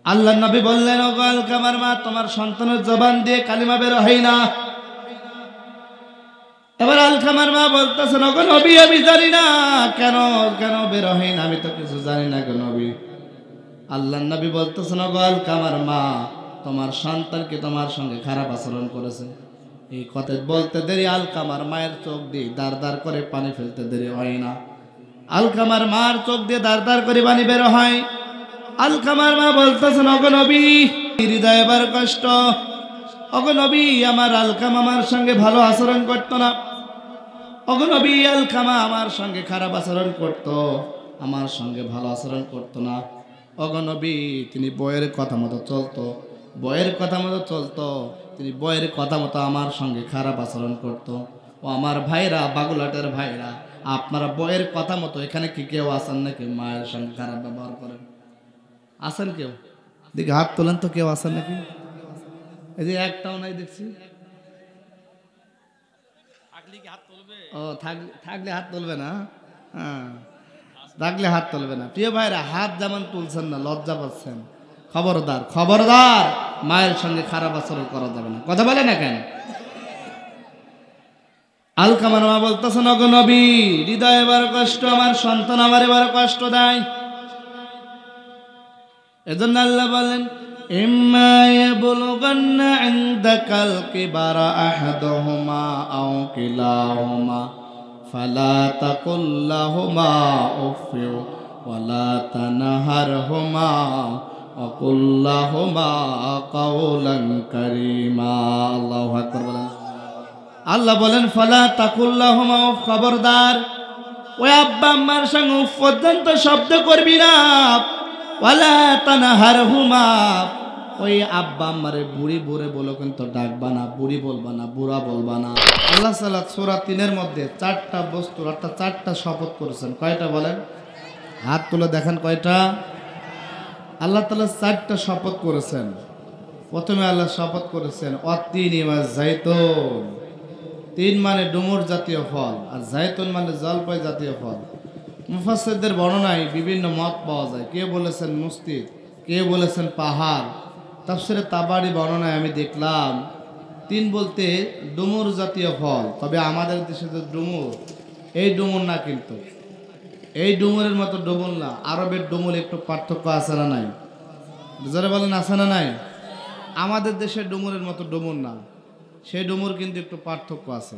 আল্লাহ নবী বললেন, ও আলকামার মা, তোমার সন্তানের জবান দিয়ে কালিমা বের হয় না। এবার আলকামার মা বলতেছেন, ওগো নবী, আমি জানি না কেন কেন বের হয় না, আমি তো কিছু জানি না গো নবী। আল্লাহ নবী বলতেছেন, ওগো আলকামার মা, তোমার সন্তানকে তোমার সঙ্গে খারাপ আচরণ করেছে। এই কথা বলতে দেরি আলকামার মায়ের চোখ দিয়ে দাঁড় দাঁড় করে পানি ফেলতে দেরি হয় না। আলকামার মার চোখ দিয়ে দাঁড় দাঁড় করে পানি বের হয়। আলকামার মা বলতেছেন, ওগো নবী, হৃদয়ে এবার কষ্ট। ওগো নবী, আমার আলকামা আমার সঙ্গে ভালো আচরণ করতো না। ওগো নবী, আলকামা আমার সঙ্গে খারাপ আচরণ করত, আমার সঙ্গে ভালো আচরণ করতো না। ওগো নবী, তিনি বইয়ের কথা মতো চলতো, বইয়ের কথা মতো চলতো, তিনি বইয়ের কথা মতো আমার সঙ্গে খারাপ আচরণ করত। ও আমার ভাইরা, বাগুলাটের ভাইরা, আপনারা বইয়ের কথা মতো এখানে কি কেউ আছেন নাকি মায়ের সঙ্গে খারাপ ব্যবহার করেন? আছেন কেউ? দেখি হাত তোলেন তো, কেউ আছেন নাকি? এই যে একটাও নাই দেখছি। ও থাকলে হাত তুলবে না, হ্যাঁ, থাকলে হাত তুলবে না। প্রিয় ভাইরা, হাত যেমন তুলছেন না, লজ্জা পাচ্ছেন। খবরদার, খবরদার, মায়ের সঙ্গে খারাপ আচরণ করা যাবে না। কথা বলে না কেন? আলকামার মা বলতেছেন, ওগো নবী, হৃদয়ে এবার কষ্ট, আমার সন্তান আমার এবার কষ্ট দেয়। এজন্য আল্লাহ বলেন, ইম্মা ইয়াবলুগান্না ইনদাকাল কিবারা আহাদুহুমা আও কিলাহুমা ফালা তাকুল লাহুমা উফফি ওয়ালা তানহারহুমা ওয়া কুল লাহুমা কাওলান কারীমা। আল্লাহু আকবার বলেন। আল্লাহ বলেন, ফালা তাকুল লাহুমা উফ, খবরদার ওই আব্বা আম্মার সঙ্গে উফ পর্যন্ত শব্দ করবি না। ওয়ালা তানহারহুমা, ওই আব্বা আম্মারে বুড়ি বুড়ে বলো কিন্তু ডাকবা না, বুড়ি বলবা না, বুড়া বলবা না। আল্লাহ তাআলা সূরা ৩-এর মধ্যে 4টা বস্তুর অর্থাৎ 4টা শপথ করেছেন। কয়টা বলেন? হাত তুলে দেখেন কয়টা। আল্লাহ তাআলা 4টা শপথ করেছেন। প্রথমে আল্লাহ শপথ করেছেন অত্তিনি ওয়া জাইতুন। তিন মানে ডুমুর জাতীয় ফল, আর জাইতুন মানে জলপাই জাতীয় ফল। মুফাসসিরদের বর্ণনায় বিভিন্ন মত পাওয়া যায়। কেউ বলেছেন মুস্তিদ, কেউ বলেছেন পাহাড়। তাফসিরে তাবারি বর্ণনায় আমি দেখলাম তিন বলতে ডুমুর জাতীয় ফল। তবে আমাদের দেশে যে ডুমুর, এই ডুমুর না, কিন্তু এই ডুমুরের মতো ডুমুর না। আরবের ডুমুর একটু পার্থক্য আছে না নাই? যারা বলেন আছে না নাই? আমাদের দেশের ডুমুরের মতো ডুমুর না, সেই ডুমুর কিন্তু একটু পার্থক্য আছে।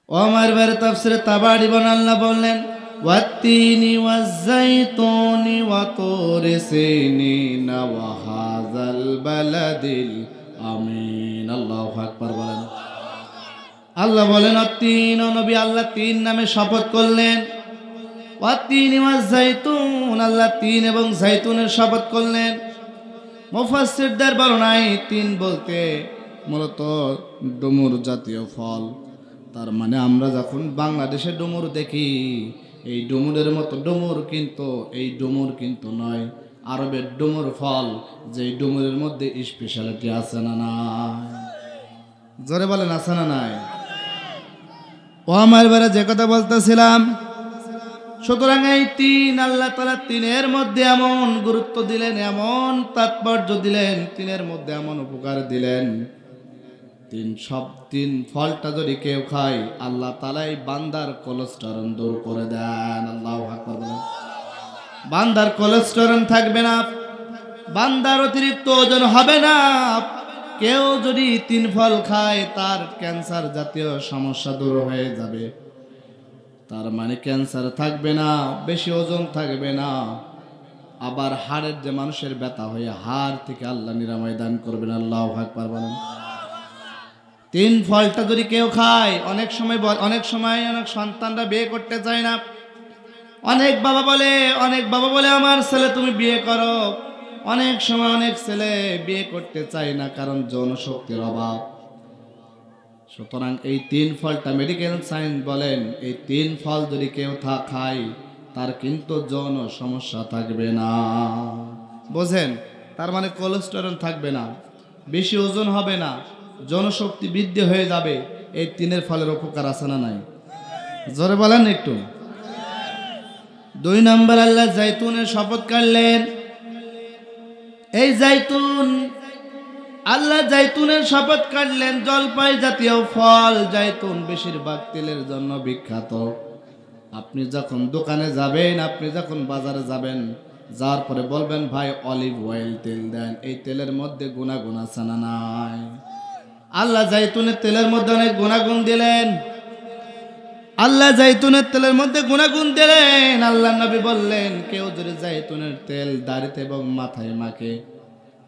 ওমর বাইরে তাফসিরে তাবারি আল্লাহ বললেন, ওয়াত্তিনি ওয়াজ-জাইতুনি ওয়া তুরি সিনিন ওয়া হাযাল বালাদিল আমিন। আল্লাহু আকবার বলেন। আল্লাহ বলেন অত্তিন, ও নবী, আল্লাহ তিন নামে শপথ করলেন। ওয়াত্তিনি ওয়াজ-জাইতুন, আল্লাহ তিন এবং জাইতুনের শপথ করলেন। মুফাসসিরদের বর্ণনায় তিন বলতে মূলত ডুমুর জাতীয় ফল। তার মানে আমরা যখন বাংলাদেশে ডুমুর দেখি, এই ডুমুরের মতো ডুমুর কিন্তু, এই ডুমুর কিন্তু নয়। আরবের ডুমুর ফল, যে ডুমুরের মধ্যে স্পেশালিটি আছে না নাই? জোরে বলেন, আছে না নাই? ও আমার বারে যে কথা বলতেছিলাম, সুতরাং এই তিন, আল্লাহ তাআলা তিনের মধ্যে এমন গুরুত্ব দিলেন, এমন তাৎপর্য দিলেন, তিনের মধ্যে এমন উপকার দিলেন। তিন ফলটা যদি কেউ খায়, আল্লাহ তাআলা এই বান্দার কোলেস্টেরল দূর করে দেন। আল্লাহু আকবার বলেন। বান্দার কোলেস্টেরল থাকবে না, বান্দার অতিরিক্ত ওজন হবে না। কেউ যদি তিন ফল খায়, তার ক্যান্সার জাতীয় সমস্যা দূর হয়ে যাবে। তার মানে ক্যান্সার থাকবে না, বেশি ওজন থাকবে না। আবার হাড়ের যে মানুষের ব্যথা হয়ে, হাড় থেকে আল্লাহ নিরাময় দান করবেন। আল্লাহু আকবার বলেন। তিন ফলটা যদি কেউ খায়, অনেক সময় অনেক সন্তানরা বিয়ে করতে চায় না। অনেক বাবা বলে আমার ছেলে তুমি বিয়ে করো। অনেক সময় অনেক ছেলে বিয়ে করতে চায় না, কারণ যৌন শক্তির অভাব। সুতরাং এই তিন ফলটা মেডিকেল সায়েন্স বলেন, এই তিন ফল যদি কেউ খায়, তার কিন্তু যৌন সমস্যা থাকবে না। বোঝেন? তার মানে কোলেস্টেরল থাকবে না, বেশি ওজন হবে না, জনশক্তি বৃদ্ধি হয়ে যাবে। এই তিনের ফলের উপকার আছে না নাই? জোরে বলেন একটু। 2 নম্বর, আল্লাহ জাইতুনের শপথ করলেন। এই জাইতুন, আল্লাহ জাইতুনের শপথ কাটলেন। জলপাই জাতীয় ফল জাইতুন বেশিরভাগ তেলের জন্য বিখ্যাত। আপনি যখন দোকানে যাবেন, আপনি যখন বাজারে যাবেন, যাওয়ার পরে বলবেন ভাই অলিভ অয়েল তেল দেন। এই তেলের মধ্যে গুণাগুণ আছে না নাই? আল্লাহ জাইতুনের তেলের মধ্যে অনেক গুণাগুণ দিলেন। আল্লাহ জাইতুনের তেলের মধ্যে গুণাগুণ দিলেন। আল্লাহ নবী বললেন, কেউ যদি জাইতুনের তেল দাড়িতে এবং মাথায় মাখে,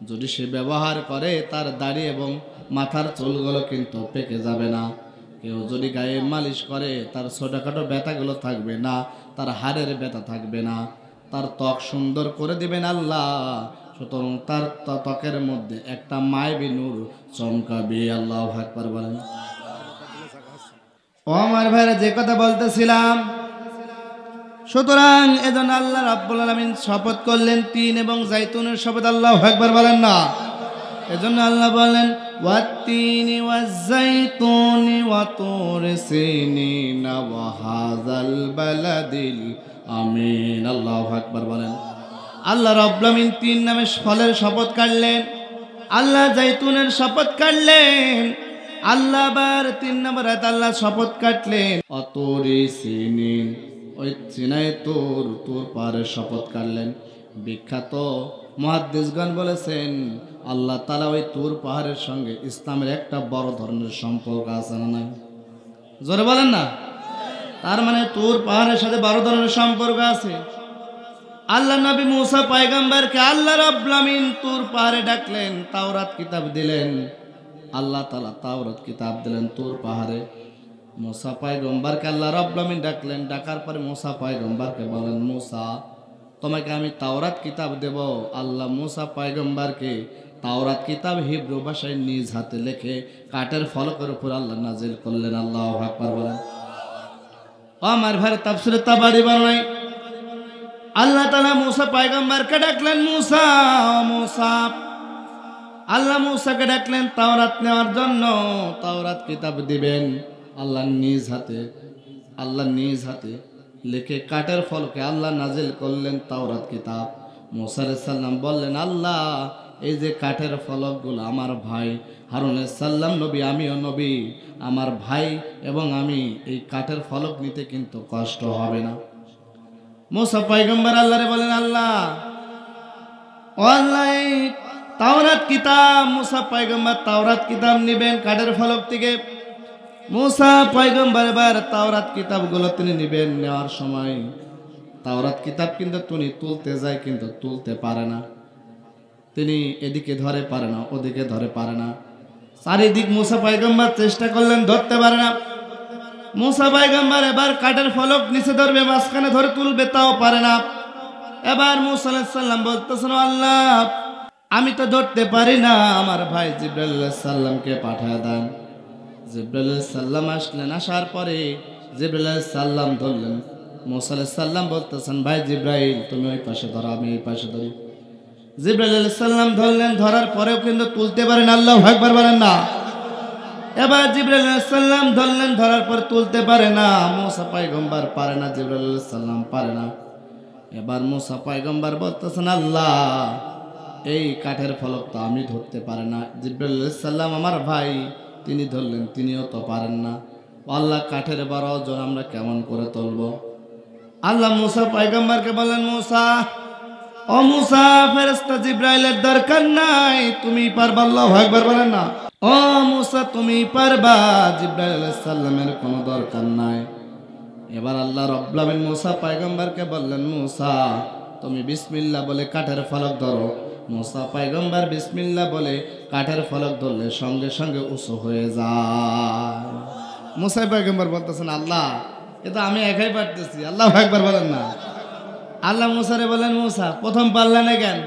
যদি সে ব্যবহার করে, তার দাড়ি এবং মাথার চুলগুলো কিন্তু পেকে যাবে না। কেউ যদি গায়ে মালিশ করে, তার ছোটখাটো ব্যথাগুলো থাকবে না, তার হাড়ের ব্যথা থাকবে না, তার ত্বক সুন্দর করে দিবেন আল্লাহ। সুতরাং তার ত্বকের মধ্যে একটা মায়াবী নূর চমকাবে। আল্লাহু আকবার বলেন। ও আমার ভাইরা, যে কথা বলতেছিলাম, সুতরাং এজন্য আল্লাহ রাব্বুল আলামিন শপথ করলেন তিন এবং জাইতুনের শপথ। আল্লাহু আকবার বলেন না? এজন্য আল্লাহ বলেন ওয়াত্তিনি ওয়াজ-জাইতুনি ওয়া তুরি সিনিন ওয়া হাযাল বালাদিল আমিন। আল্লাহু আকবার বলেন। আল্লাহ রাব্বুল আলামিন তিন নামে ফলের শপথ কাটলেন। আল্লাহ জাইতুনের শপথ কাটলেন। আল্লাহ আবার তিন নম্বর আয়াত আল্লাহ শপথ কাটলেন অতুরি সিনিন, ওই চিনাই তুর পাহাড়ের শপথ কাটলেন। বিখ্যাত মুহাদ্দিসগণ বলেছেন আল্লাহ তাআলা ওই তুর পাহাড়ের সঙ্গে ইসলামের একটা বড় ধরনের সম্পর্ক আছে না নাই? জোরে বলেন না? তার মানে তুর পাহাড়ের সাথে বড় ধরনের সম্পর্ক আছে। আল্লাহ নবী মুসা পয়গম্বরকে আল্লাহ রাব্বুল আমিন তুর পাহাড়ে ডাকলেন, তাওরাত কিতাব দিলেন। আল্লাহ তাআলা তাওরাত কিতাব দিলেন তুর পাহাড়ে। মুসা পয়গম্বরকে আল্লাহ রাব্বুল আমিন ডাকলেন। ডাকার পরে মুসা পয়গম্বরকে বলেন, মুসা তোমাকে আমি তাওরাত কিতাব দেব। আল্লাহ মুসা পয়গম্বরকে তাওরাত কিতাব হিব্রু ভাষায় নিজ হাতে লিখে কাঠের ফলকের উপর আল্লাহ নাজিল করলেন। আল্লাহু আকবার বলেন। আমার ভাই তাফসীরে তাবারি বানাই, আল্লাহ তাআলা মুসা পয়গম্বরকে ডাকলেন, মুসা মুসা। আল্লাহ মুসাকে ডাকলেন তাওরাত নেওয়ার জন্য, তাওরাত কিতাব দিবেন। আল্লাহ নিজ হাতে লিখে কাঠের ফলকে আল্লাহ নাজিল করলেন তাওরাত কিতাব। মুসা আলাইহিস সালাম বললেন, আল্লাহ এই যে কাঠের ফলকগুলো, আমার ভাই হারুন আলাইহিস সালাম নবী, আমিও নবী, আমার ভাই এবং আমি এই কাঠের ফলক নিতে কিন্তু কষ্ট হবে না। মুসা পয়গম্বর আল্লাহরে বলেন, আল্লাহ তাওরাত কিতাব। মুসা পয়গম্বর তাওরাত কিতাব নেবেন কাঠের ফলক থেকে। মুসা পয়গম্বর এবার তাওরাত কিতাবগুলো তিনি নেবেন। নেওয়ার সময় তাওরাত কিতাব কিন্তু তিনি তুলতে যায়, কিন্তু তুলতে পারে না। তিনি এদিকে ধরে পারে না, ওদিকে ধরে পারে না। চারিদিক মুসা পয়গম্বর চেষ্টা করলেন, ধরতে পারে না। মুসা পয়গম্বর এবার কাঠের ফলক নিচে ধরবে, মাঝখানে ধরে তুলবে, তাও পারে না। এবার মুসা আলাইহিস সালাম বলতেছেন, আল্লাহ আমি তো ধরতে পারি না, আমার ভাই জিবরাইল আলাইহিস সালামকে পাঠিয়ে দেন। জিবরাইল আলাইহিস সালাম আসলেন। আসার পরে জিবরাইল আলাইহিস সালাম ধরলেন। মুসা আলাইহিস সালাম বলতেছেন, ভাই জিবরাইল তুমি ওই পাশে ধরো, আমি এই পাশে ধরি। জিবরাইল আলাইহিস সালাম ধরলেন, ধরার পরেও কিন্তু তুলতে পারেন। আল্লাহু আকবার বলেন না? এবার জিবরাইল আলাইহিস সালাম ধরলেন, ধরার পর তুলতে পারে না। মুসা পয়গম্বর পারে না, জিবরাইল আলাইহিস সালাম পারে না। এবার মুসা পয়গম্বর বলতেছেন, আল্লাহ এই কাঠের ফলক তো আমি ধরতে পারি না। জিবরাইল আলাইহিস সালাম আমার ভাই, তিনি ধরলেন, তিনিও তো পারেন না। আল্লাহ কাঠের বড় ওজন আমরা কেমন করে তুলব? আল্লাহ মুসা পয়গম্বরকে বলেন, মুসা ও মুসা, ফেরেশতা জিবরাইলের দরকার নাই, তুমি পারবা। আল্লাহু আকবার বলেন না? ও মুসা তুমি পারবা, জিবরাইল আলাইহিস সালামের কোনো দরকার নাই। এবার আল্লাহ রাব্বুল আমিন মুসা পয়গম্বরকে বললেন, মুসা তুমি বিসমিল্লাহ বলে কাঠের ফলক ধরো। মুসা পয়গম্বর বিসমিল্লাহ বলে কাঠের ফলক ধরলে সঙ্গে সঙ্গে উঁচু হয়ে যায়। মুসা পয়গম্বর বলতেছেন, আল্লাহ এ তো আমি একাই পারতেছি। আল্লাহু আকবার বলেন না? আল্লাহ মুসারে বলেন, মুসা প্রথম পারলেন না কেন?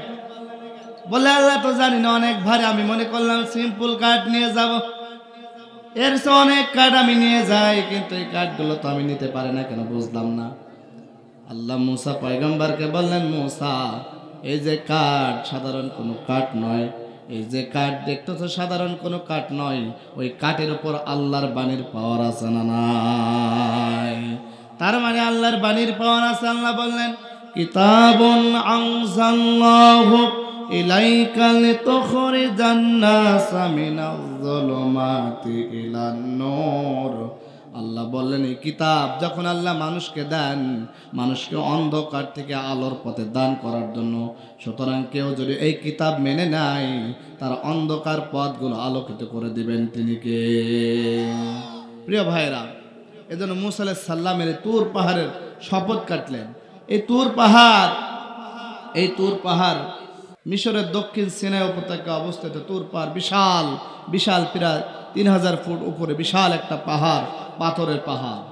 বলে, আল্লাহ তো জানি না, অনেক ভারী, আমি মনে করলাম সিম্পল কাঠ নিয়ে যাব, এর চেয়ে অনেক কাঠ আমি নিয়ে যাই, কিন্তু এই কাঠগুলো তো আমি নিতে পারি না, কেন বুঝলাম না। আল্লাহ মুসা পয়গম্বরকে বললেন, মুসা এই যে কাঠ সাধারণ কোনো কাঠ নয়, এই যে কাঠ দেখতেছো সাধারণ কোনো কাঠ নয়, ওই কাঠের উপর আল্লাহর বাণীর পাওয়ার আছে না নাই? তার মানে আল্লাহর বাণীর পাওয়ার আছে। আল্লাহ বললেন, কিতাবুন আনজালনাহু ইলাইকা লিতুখরিজান নাসা মিনাজ যুলুমাতি ইলান নূর। আল্লাহ বললেন এই কিতাব যখন আল্লাহ মানুষকে দেন, মানুষকে অন্ধকার থেকে আলোর পথে দান করার জন্য। সুতরাং কেউ যদি এই কিতাব মেনে নেয়, তার অন্ধকার পথগুলো আলোকিত করে দিবেন তিনি কে? প্রিয় ভাইরা, এজন্য মুসা আলাইহিস সালামের তুর পাহাড়ের শপথ কাটলেন। এই তুর পাহাড় মিশরের দক্ষিণ সিনাই উপত্যকা অবস্থিত। তুর পাহাড় বিশাল বিশাল, প্রায় 3000 ফুট উপরে বিশাল একটা পাহাড়, পাথরের পাহাড়।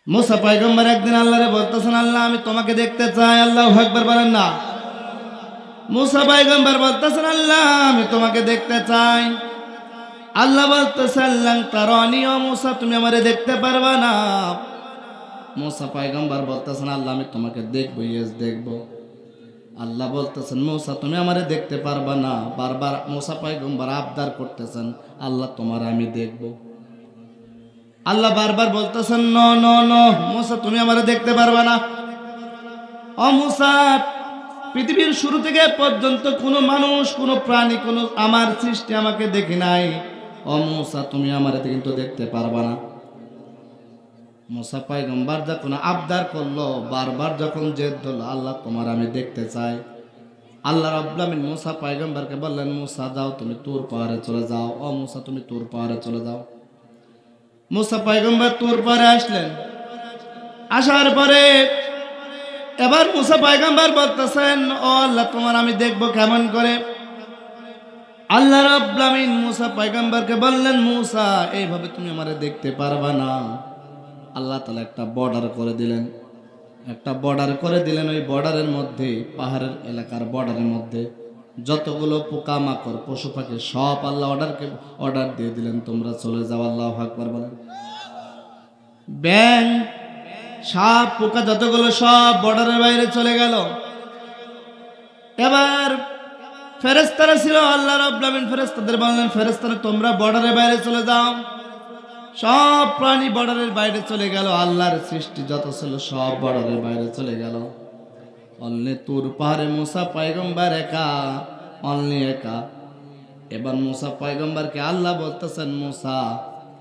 মুসা পয়গম্বর একদিন আল্লাহরে বলতেছেন, আল্লাহ আমি তোমাকে দেখতে চাই। আল্লাহু আকবার বলেন না। মুসা পয়গম্বর বলতেছেন, আল্লাহ আমি তোমাকে দেখতে চাই। আল্লাহ বলতেছেন, লান তারানি, ও মুসা তুমি আমারে দেখতে পারবা না। মুসা পয়গম্বর বলতেছেন, আল্লাহ আমি তোমাকে দেখবো, ইয়েস দেখবো। আল্লাহ বলতেছেন, মুসা তুমি আমারে দেখতে পারবা না। বারবার মুসা পয়গম্বর আবদার করতেছেন, আল্লাহ তোমার আমি দেখব। আল্লাহ বারবার বলতেছেন, নো নো নো মুসা তুমি আমারে দেখতে পারবা না। ও মুসা, পৃথিবীর শুরু থেকে পর্যন্ত কোনো মানুষ, কোনো প্রাণী, কোনো আমার সৃষ্টি আমাকে দেখি নাই। ও মুসা তুমি আমারে কিন্তু দেখতে পারবা না। মুসা পয়গম্বর যখন আবদার করলো, বারবার যখন জেদ ধরলো, আল্লাহ তোমার আমি দেখতে চাই। আল্লাহ রাব্বুল আমিন মুসা পয়গম্বরকে বললেন, মুসা যাও তুমি তুর পাহাড়ে চলে যাও। ও মুসা তুমি তুর পাহাড়ে চলে যাও। মুসা পয়গম্বর তুর পাহাড়ে আসলেন। আসার পরে এবার মুসা পয়গম্বর বলতেছেন, ও আল্লাহ তোমার আমি দেখবো কেমন করে? আল্লাহ রাব্বুল আমিন মুসা পয়গম্বরকে বললেন, মুসা এইভাবে তুমি আমারে দেখতে পারবা না। আল্লাহ তাআলা একটা বর্ডার করে দিলেন, ওই বর্ডারের মধ্যে, পাহাড়ের এলাকার বর্ডারের মধ্যে যতগুলো পোকামাকড় পশু পাখি সব আল্লাহ অর্ডার দিয়ে দিলেন, তোমরা চলে যাও। আল্লাহু আকবার বলেন। ব্যাং, সাপ, পোকা যতগুলো সব বর্ডারের বাইরে চলে গেল। এবার ফেরেশতারা ছিল, আল্লাহ রাব্বুল আমিন ফেরেশতাদের বললেন, ফেরেশতারা তোমরা বর্ডারের বাইরে চলে যাও। সব প্রাণী বর্ডারের বাইরে চলে গেল। আল্লাহর সৃষ্টি যত ছিল সব বর্ডারের বাইরে চলে গেল। অনলি তুর পাহাড়ে মুসা পয়গম্বর একা, অনলি একা। এবার মুসা পয়গম্বরকে আল্লাহ বলতেছেন, মুসা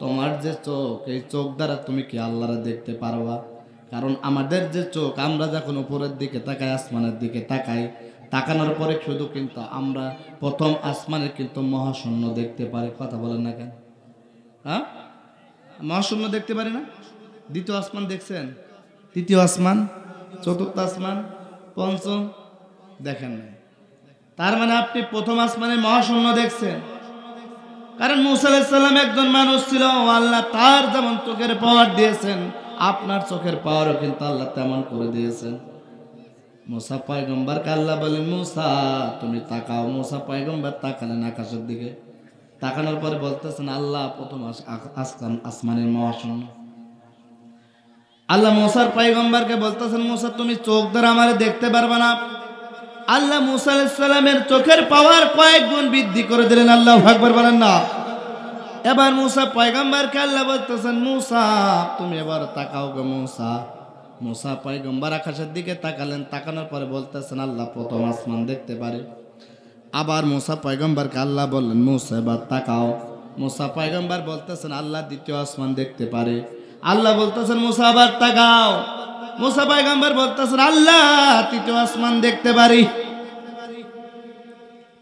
তোমার যে চোখ, এই চোখ দ্বারা তুমি কি আল্লাহরে দেখতে পারবা? কারণ আমাদের যে চোখ, আমরা যখন উপরের দিকে তাকাই, আসমানের দিকে তাকাই, তাকানোর পরে শুধু কিন্তু আমরা প্রথম আসমানের কিন্তু মহাশূন্য দেখতে পারি। কথা বলেন না কেন? হ্যাঁ, মহাশূন্য দেখতে পারি না? দ্বিতীয় আসমান দেখছেন? তৃতীয় আসমান, চতুর্থ আসমান, পঞ্চম দেখেন না। তার মানে আপনি প্রথম আসমানে মহাশূন্য দেখছেন। কারণ মুসা আলাইহিস সালাম একজন মানুষ ছিল, আল্লাহ তার যেমন চোখের পাওয়ার দিয়েছেন, আপনার চোখের পাওয়ারও কিন্তু আল্লাহ তেমন করে দিয়েছেন। মুসা পয়গম্বরকে আল্লাহ বলেন, মুসা তুমি তাকাও। মুসা পয়গম্বর তাকালেন আকাশের দিকে। তাকানোর পরে বলতেছেন, আল্লাহ প্রথম আসমানের মহাশূন্য। আল্লাহ মুসার পয়গম্বরকে বলতেছেন, মুসা তুমি চোখ দ্বারা আমারে দেখতে পারবে না। আল্লাহ মুসা আলাইহিস সালামের চোখের পাওয়ার কয়েক গুণ বৃদ্ধি করে দিলেন। আল্লাহু আকবার বলেন না। এবার মুসা পয়গম্বরকে আল্লাহ বলতেছেন, মুসা তুমি এবার তাকাও গো মুসা। মুসা পয়গম্বর আকাশের দিকে তাকালেন। তাকানোর পরে বলতেছেন, আল্লাহ প্রথম আসমান দেখতে পারে। আবার মুসা পয়গম্বরকে আল্লাহ বললেন, মুসা এবার তাকাও। মুসা পয়গম্বর বলতেছেন, আল্লাহ দ্বিতীয় আসমান দেখতে পারে। আল্লাহ বলতেছেন, মুসা আবার তাকাও। মুসা পয়গম্বর বলতেছেন, আল্লাহ তৃতীয় আসমান দেখতে পারি।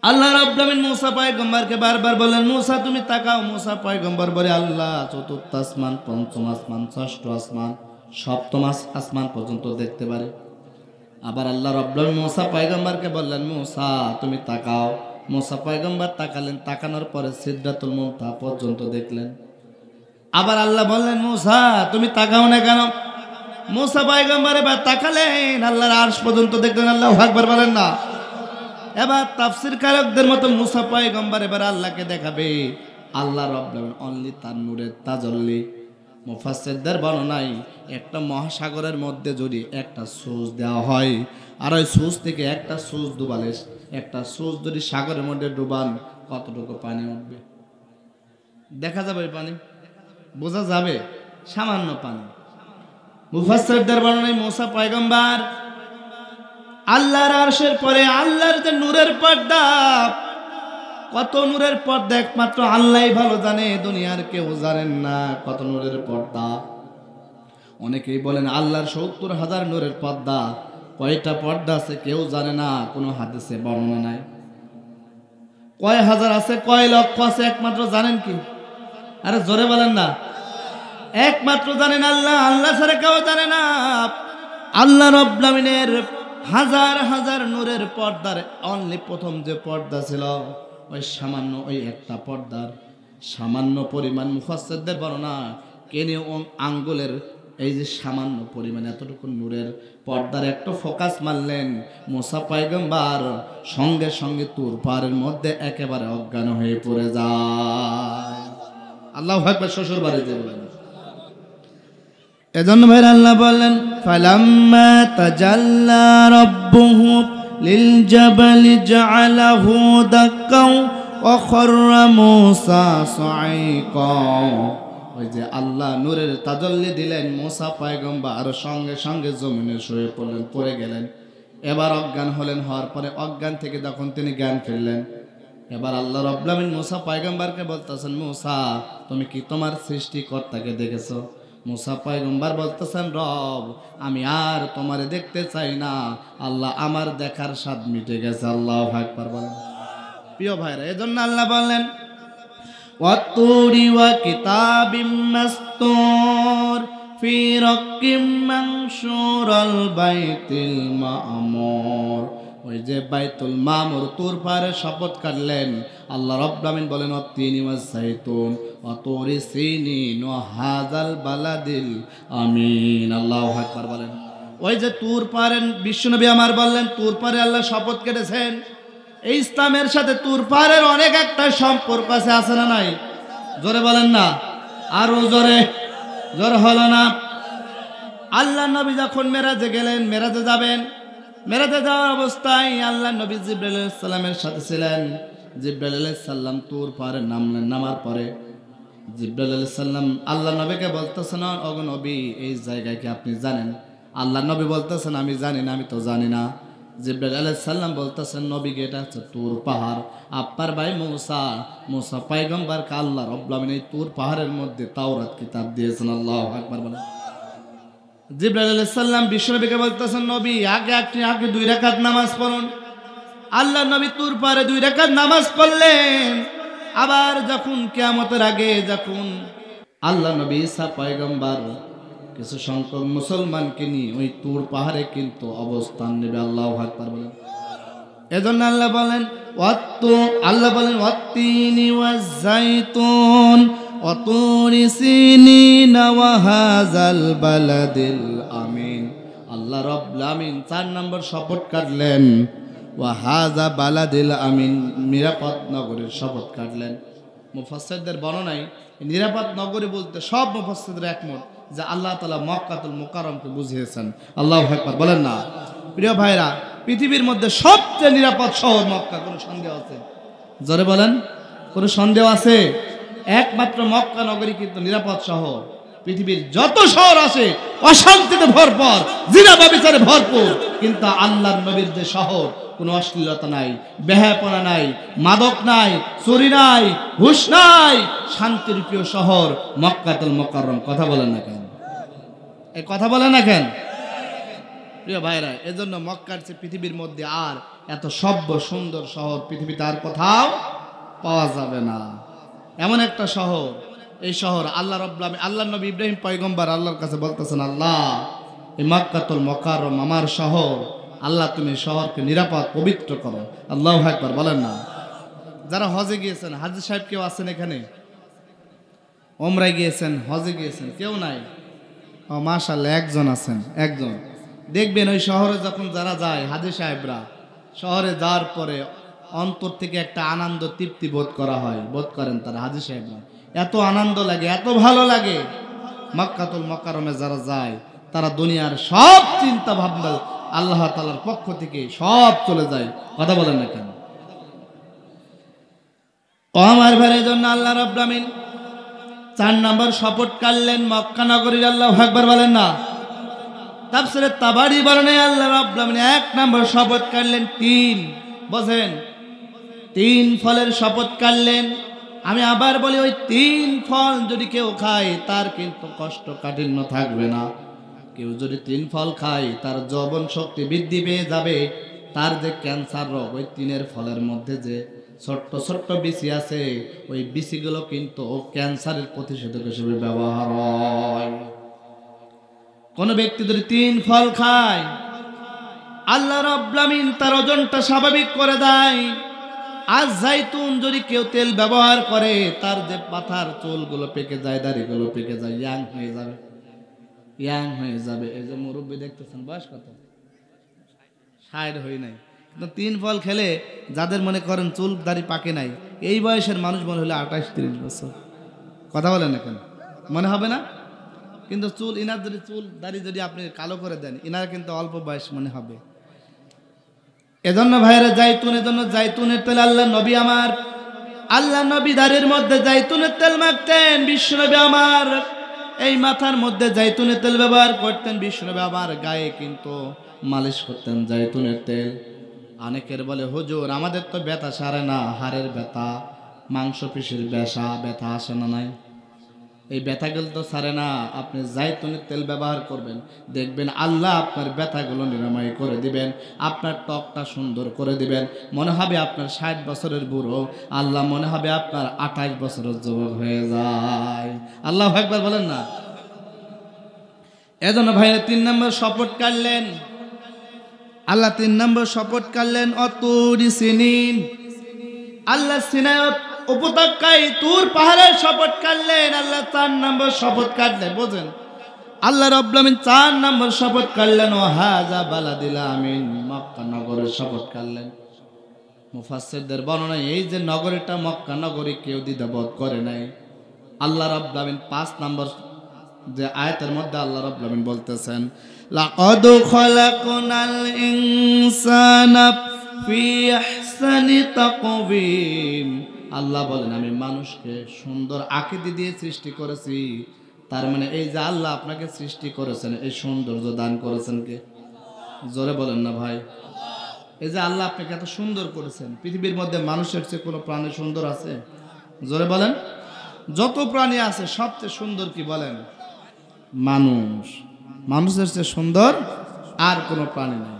আল্লাহ রাব্বুল আমিন মুসা পয়গম্বরকে বারবার বলেন, মুসা তুমি তাকাও। মুসা পয়গম্বর বলে, আল্লাহ চতুর্থ আসমান, পঞ্চম আসমান, ষষ্ঠ আসমান, সপ্তম আসমান পর্যন্ত দেখতে পারে। আবার আল্লাহ রাব্বুল আমিন মুসা পয়গম্বরকে বললেন, মুসা তুমি তাকাও। মুসা পয়গম্বর তাকালেন। তাকানোর পরে সিদরাতুল মুনতাহা পর্যন্ত দেখলেন। আবার আল্লাহ বললেন, মুসা তুমি তাকাও না কেন? মুসা পয়গম্বর এবার তাকালেন, আল্লাহর আরশ পর্যন্ত দেখলেন। আল্লাহু আকবার বলেন না। এবার তাফসীর কারকদের মতো মুসা পয়গম্বর এবার আল্লাহকে দেখাবে। আল্লাহ রাব্বুল আমিন অনলি তার নূরের তাজাল্লি। মুফাসসিরদের বর্ণনায় একটা মহাসাগরের মধ্যে যদি একটা সুচ দেওয়া হয়, আর ওই সুচ থেকে একটা সুচ ডুবালে, একটা সুচ যদি সাগরের মধ্যে ডুবান, কতটুকু পানি উঠবে? দেখা যাবে ওই পানি? বোঝা যাবে? সামান্য পানি। মুফাসসিরদের বর্ণনায় মুসা পয়গম্বর আল্লাহর আরশের পরে আল্লাহর যে নূরের পর্দা, কত নূরের পর্দা একমাত্র আল্লাহই ভালো জানে, দুনিয়ার কেউ জানেন না কত নূরের পর্দা। অনেকেই বলেন আল্লাহর ৭০,০০০ নূরের পর্দা, কয়টা পর্দা আছে কেউ জানে না, কোনো হাদিসে বর্ণনা নাই। কয় হাজার আছে, কয় লক্ষ আছে, একমাত্র জানেন কি? আরে জোরে বলেন না। একমাত্র জানেন আল্লাহ, আল্লাহ ছাড়া কেউ জানে না। আল্লাহ রাব্বুল আমিনের হাজার হাজার নূরের পর্দার অনলি প্রথম যে পর্দা ছিল, ওই সামান্য ওই একটা পর্দার সামান্য পরিমাণ, মুফাসসিরদের বর্ণনা কেনে আঙ্গুলের এই যে সামান্য পরিমাণ এতটুকু নূরের পর্দার একটু ফোকাস মারলেন, মুসা পয়গম্বর সঙ্গে সঙ্গে তুর পাহাড়ের মধ্যে একেবারে অজ্ঞান হয়ে পড়ে যায়। আল্লাহু আকবার। শ্বশুর বাড়ি যাবেন। এজন্য ভাইরা আল্লাহ বলেন, ফালাম্মা তাজাল্লা রাব্বুহু লিল জাবালি জাআলাহু দাক্কাও ওয়া খাররা মূসা সাঈকা। ওই যে আল্লাহ নূরের তাজাল্লি দিলেন, মূসা পয়গম্বর সঙ্গে সঙ্গে জমিনে শুয়ে পড়লেন, পড়ে গেলেন। এবার অজ্ঞান হলেন, হওয়ার পরে অজ্ঞান থেকে যখন তিনি জ্ঞান ফিরলেন, এবার আল্লাহ রাব্বুল আমিন মূসা পয়গম্বরকে বলতেছেন, মূসা তুমি কি তোমার সৃষ্টিকর্তাকে দেখেছো? মূসা পয়গম্বর বলতেছেন, রব আমি আর তোমারে দেখতে চাই না, আল্লাহ আমার দেখার স্বাদ মিটে গেছে। আল্লাহু আকবার বলেন। প্রিয় ভাইরা, এজন্য আল্লাহ বললেন, ওয়াতুরি ওয়া কিতাবিম মাসতুর ফি রাক্কিম মানশুর আল বাইতুল মা'মুর। ওই যে বাইতুল মা'মুর তুর পাহাড়ে শপথ কাটলেন, আল্লাহ রাব্বুল আমিন বলেন, ওয়াত্তিনি ওয়াজ-যাইতুন ওয়া তুরি সিনিন ওয়া হাযাল বালাদিল আমিন। আল্লাহু আকবার বলেন। ওই যে তুর পাহাড়ে বিশ্বনবী আমার বললেন, তুর পাহাড়ে আল্লাহ শপথ কেটেছেন। এই ইসলামের সাথে তুর পাহাড়ের অনেক একটা সম্পর্ক আছে না নাই? জোরে বলেন না, আরো জোরে। জোরে হলো না। আল্লাহ নবী যখন মেরাজে গেলেন, মেরাজে যাবেন, মেরাজে যাওয়ার অবস্থায় আল্লাহ নবী জিবরাইল আলাইহিস সালামের সাথে ছিলেন। জিবরাইল আলাইহিস সালাম তুর পাহাড়ে নামলেন, নামার পরে জিবরাইল আলাইহিস সালাম আল্লাহ নবীকে বলতেছেন, ওগো নবী এই জায়গায় কি আপনি জানেন? আল্লাহ নবী বলতেছেন, আমি জানি না, আমি তো জানি না। জিবরাইল আলাইহিস সালাম বলতেছেন, নবী এটা হচ্ছে তুর পাহাড়, আপনার ভাই মূসা পয়গম্বরকে আল্লাহ রাব্বুল আমিন এই তুর পাহাড়ের মধ্যে তাওরাত কিতাব দিয়েছেন। আল্লাহু আকবার বলেন। জিবরাইল আলাইহিস সালাম বিশ্বনবীকে বলতেছেন, নবী আপনি আগে 2 রাকাত নামাজ পড়ুন। আল্লাহ নবী তুর পাহাড়ে 2 রাকাত নামাজ পড়লেন। আবার যখন কিয়ামতের আগে যখন আল্লাহ নবী ঈসা পয়গম্বর কিছু সংখ্যক মুসলমানকে নিয়ে ওই তুর পাহাড়ে কিন্তু অবস্থান নেবে। আল্লাহু আকবার বলেন। এজন্য আল্লাহ বলেন, ওয়াত্তিনি ওয়াজ-যাইতুন ওয়া তুরি সিনিন ওয়া হাযাল বালাদিল আমিন। আল্লাহ রাব্বুল আমিন 4 নম্বর শপথ কাটলেন, ওয়া হাযা বালাদিল আমিন, নিরাপদ নগরের শপথ কাটলেন। মুফাসসিরদের বর্ণনায় নিরাপদ নগরী বলতে সব মুফাসসিররা একমত যে আল্লাহ তাআলা মক্কাতুল মুকাররমকে বুঝিয়েছেন। আল্লাহু আকবার বলেন না। প্রিয় ভাইরা, পৃথিবীর মধ্যে সবচেয়ে নিরাপদ শহর মক্কা, কোনো সন্দেহ আছে? জোরে বলেন, কোনো সন্দেহ আছে? একমাত্র মক্কা নগরী কিন্তু নিরাপদ শহর। পৃথিবীর যত শহর আছে অশান্তিতে ভরপুর, জিনা ব্যভিচারে ভরপুর, কিন্তু আল্লাহর নবীর যে শহর, কোনো অশ্লীলতা নাই, বেহায়াপনা নাই, মাদক নাই, চুরি নাই, ঘুষ নাই, শান্তির প্রিয় শহর মক্কাতুল মুকাররম। কথা বলেন না কেন? এই কথা বলেন না কেন? প্রিয় ভাইরা, এজন্য মক্কার চেয়ে পৃথিবীর মধ্যে আর এত সভ্য সুন্দর শহর পৃথিবীতে আর কোথাও পাওয়া যাবে না। এমন একটা শহর, এই শহর আল্লাহ রাব্বুল আমিন, আল্লাহ নবী ইব্রাহিম পয়গম্বর আল্লাহর কাছে বলতেছেন, আল্লাহ এই মক্কাতুল মুকাররম আমার শহর, আল্লাহ তুমি শহরকে নিরাপদ পবিত্র করো। আল্লাহু আকবার বলেন না। যারা হজে গিয়েছেন, হাজী সাহেব কেউ আছেন এখানে? ওমরায় গিয়েছেন, হজে গিয়েছেন, কেউ নাই? ও মাশাআল্লাহ, একজন আছেন, একজন। দেখবেন ওই শহরে যখন যারা যায়, হাজী সাহেবরা শহরে যাওয়ার পরে অন্তর থেকে একটা আনন্দ তৃপ্তি বোধ করা হয়, বোধ করেন তারা হাজী সাহেবরা। এত আনন্দ লাগে, এত ভালো লাগে। মক্কাতুল মুকাররমে যারা যায় তারা দুনিয়ার সব চিন্তা ভাবনা আল্লাহ তাআলার পক্ষ থেকে সব চলে যায়। কথা বলেন না কেন? ও আমার ভাইয়ের জন্য আল্লাহ রাব্বুল আমিন 4 নম্বর শপথ কাটলেন মক্কা নগরীর। আল্লাহু আকবার বলেন না। তাফসীরে তাবারি বর্ণনায় আল্লাহ রাব্বুল আলামিন এক নম্বর শপথ করলেন তিন, বুঝেন, তিন ফলের শপথ করলেন। আমি আবার বলি, ওই তিন ফল যদি কেউ খায় তার কিন্তু কষ্ট কাঠিন্য থাকবে না। কেউ যদি তিন ফল খায় তার যৌবন শক্তি বৃদ্ধি পেয়ে যাবে। তার যে ক্যান্সার রোগ, ওই তিনের ফলের মধ্যে যে ছোট্ট ছোট্ট বিচি আছে, ওই বিচিগুলো কিন্তু ক্যান্সারের প্রতিষেধক হিসেবে ব্যবহার হয়। কোন ব্যক্তি যদি তিন ফল খায়, আল্লাহ রাব্বুল আমিন তার ওজনটা স্বাভাবিক করে দেয়। আর জাইতুন যদি কেউ তেল ব্যবহার করে, তার যে মাথার চুলগুলো পেকে যায়, দাড়িগুলো পেকে যায়, ইয়াং হয়ে যাবে, ইয়াং হয়ে যাবে। এই যে মুরব্বী দেখতেছেন, বয়স কত? 60 হই নাই, কিন্তু তিন ফল খেলে যাদের মনে করেন চুল দাড়ি পাকে নাই, এই বয়সের মানুষ মনে হলে 28-30 বছর। কথা বলেন না কেন? মনে হবে না? কিন্তু চুল, ইনার যদি চুল দাড়ি যদি আপনি কালো করে দেন, ইনার কিন্তু অল্প বয়স মনে হবে। এজন্য ভাইরা জাইতুন, এজন্য জাইতুনের তেল আল্লাহ নবী আমার, আল্লাহ নবী দাড়ির মধ্যে জাইতুনের তেল মাখতেন। বিশ্বনবী আমার এই মাথার মধ্যে জাইতুনের তেল ব্যবহার করতেন। বিশ্বনবী আমার গায়ে কিন্তু মালিশ করতেন জাইতুনের তেল। অনেকের বলে, হুজুর আমাদের তো ব্যথা সারে না, হাড়ের ব্যথা, মাংসপেশির ব্যথা আসে না? নাই, এই ব্যথাগুলো তো সারে না। আপনি জাইতুনের তেল ব্যবহার করবেন, দেখবেন আল্লাহ আপনার ব্যথাগুলো নিরাময় করে দিবেন, আপনার ত্বকটা সুন্দর করে দিবেন। মনে হবে আপনার 60 বছরের বুড়ো, আল্লাহ মনে হবে আপনার 28 বছরের যুবক হয়ে যায়। আল্লাহু আকবার বলেন না? এজন্য ভাইরা 3 নম্বর শপথ কাটলেন, আল্লাহ 3 নম্বর শপথ কাটলেন অতুরি সিনিন। আল্লাহ সিনায়ত উপত্যকায় তুর পাহাড়ের শপথ কাটলেন। আল্লাহ 4 নম্বর শপথ কাটলেন, বোঝেন, আল্লাহ রাব্বুল আমিন 4 নম্বর শপথ কাটলেন ও হাযা বালাদিল আমিন, মক্কা নগরের শপথ কাটলেন। মুফাসসিরদের বর্ণনা, এই যে নগরীটা মক্কা নগরী, কেউ দ্বিধাবোধ করে নাই। আল্লাহ রাব্বুল আমিন 5 নম্বর যে আয়াতের মধ্যে আল্লাহ রাব্বুল আমিন বলতেছেন, লাকাদ খালাকনাল ইনসানা ফি আহসানি তাকওয়িম। আল্লাহ বলেন, আমি মানুষকে সুন্দর আকৃতি দিয়ে সৃষ্টি করেছি। তার মানে এই যে আল্লাহ আপনাকে সৃষ্টি করেছেন, এই সৌন্দর্য দান করেছেন কে? জোরে বলেন না ভাই। এই যে আল্লাহ আপনাকে এত সুন্দর করেছেন, পৃথিবীর মধ্যে মানুষের চেয়ে কোনো প্রাণী সুন্দর আছে? জোরে বলেন। যত প্রাণী আছে সবচেয়ে সুন্দর কি বলেন? মানুষ। মানুষের চেয়ে সুন্দর আর কোনো প্রাণী নেই।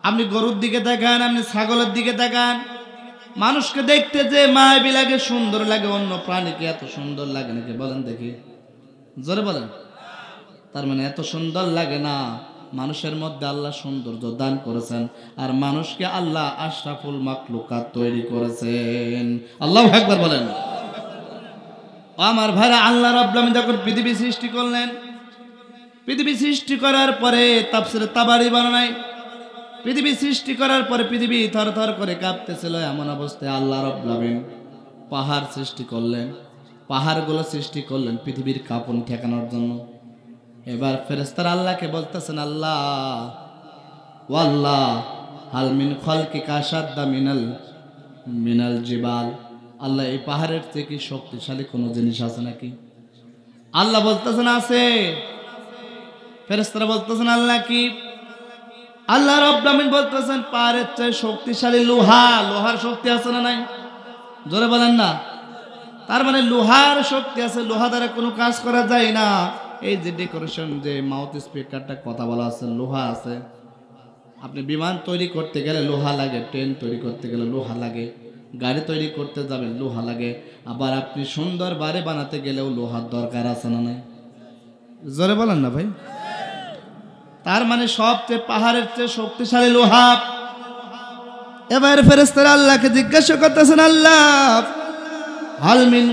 আপনি গরুর দিকে তাকান, আপনি ছাগলের দিকে তাকান, মানুষকে দেখতে যে মায়াবী লাগে, সুন্দর লাগে, অন্য প্রাণীকে এত সুন্দর লাগে নাকি বলেন দেখি? জোরে বলেন। তার মানে এত সুন্দর লাগে না। মানুষের মধ্যে আল্লাহ সৌন্দর্য দান করেছেন, আর মানুষকে আল্লাহ আশরাফুল মাখলুকাত তৈরি করেছেন। আল্লাহু আকবার বলেন। আমার ভাইরা, আল্লাহ রাব্বুল আমিন যখন পৃথিবী সৃষ্টি করলেন, পৃথিবী সৃষ্টি করার পরে তাফসীরে তাবারি বর্ণনায়, পৃথিবী সৃষ্টি করার পরে পৃথিবী থরথর করে কাঁপতেছিল। এমন অবস্থায় আল্লাহ রাব্বুল আমিন পাহাড় সৃষ্টি করলেন। পাহাড়গুলো সৃষ্টি করলেন পৃথিবীর কাঁপন ঠেকানোর জন্য। এবার ফেরেশতারা আল্লাহকে বলতেছেন, আল্লাহ ওয়াল্লাহ হাল মিন খালকিকা আশাদ্দা মিনাল জিবাল। আল্লাহ, এই পাহাড়ের থেকে কি শক্তিশালী কোনো জিনিস আছে নাকি? আল্লাহ বলতেছেন আছে। ফেরেশতারা বলতেছেন আল্লাহ কি? আল্লাহ রাব্বুল আমিন বলতেছেন পাহাড়ের চেয়ে শক্তিশালী লোহা। লোহার শক্তি আছে না নাই? জোরে বলেন না। তার মানে লোহার শক্তি আছে, লোহা দ্বারা কোনো কাজ করা যায় না। এই যে ডেকোরেশন, যে মাউথ স্পিকারটা কথা বলা আছে, লোহা আছে। আপনি বিমান তৈরি করতে গেলে লোহা লাগে, ট্রেন তৈরি করতে গেলে লোহা লাগে, গাড়ি তৈরি করতে যাবেন লোহা লাগে, আবার আপনি সুন্দর বাড়ি বানাতে গেলেও লোহার দরকার আছে না নাই? জোরে বলেন না ভাই। তার মানে সবচেয়ে পাহাড়ের চেয়ে শক্তিশালী লোহা। এবার ফেরেশতারা আল্লাহকে জিজ্ঞাসা করতেছেন, আল্লাহ হাল মিন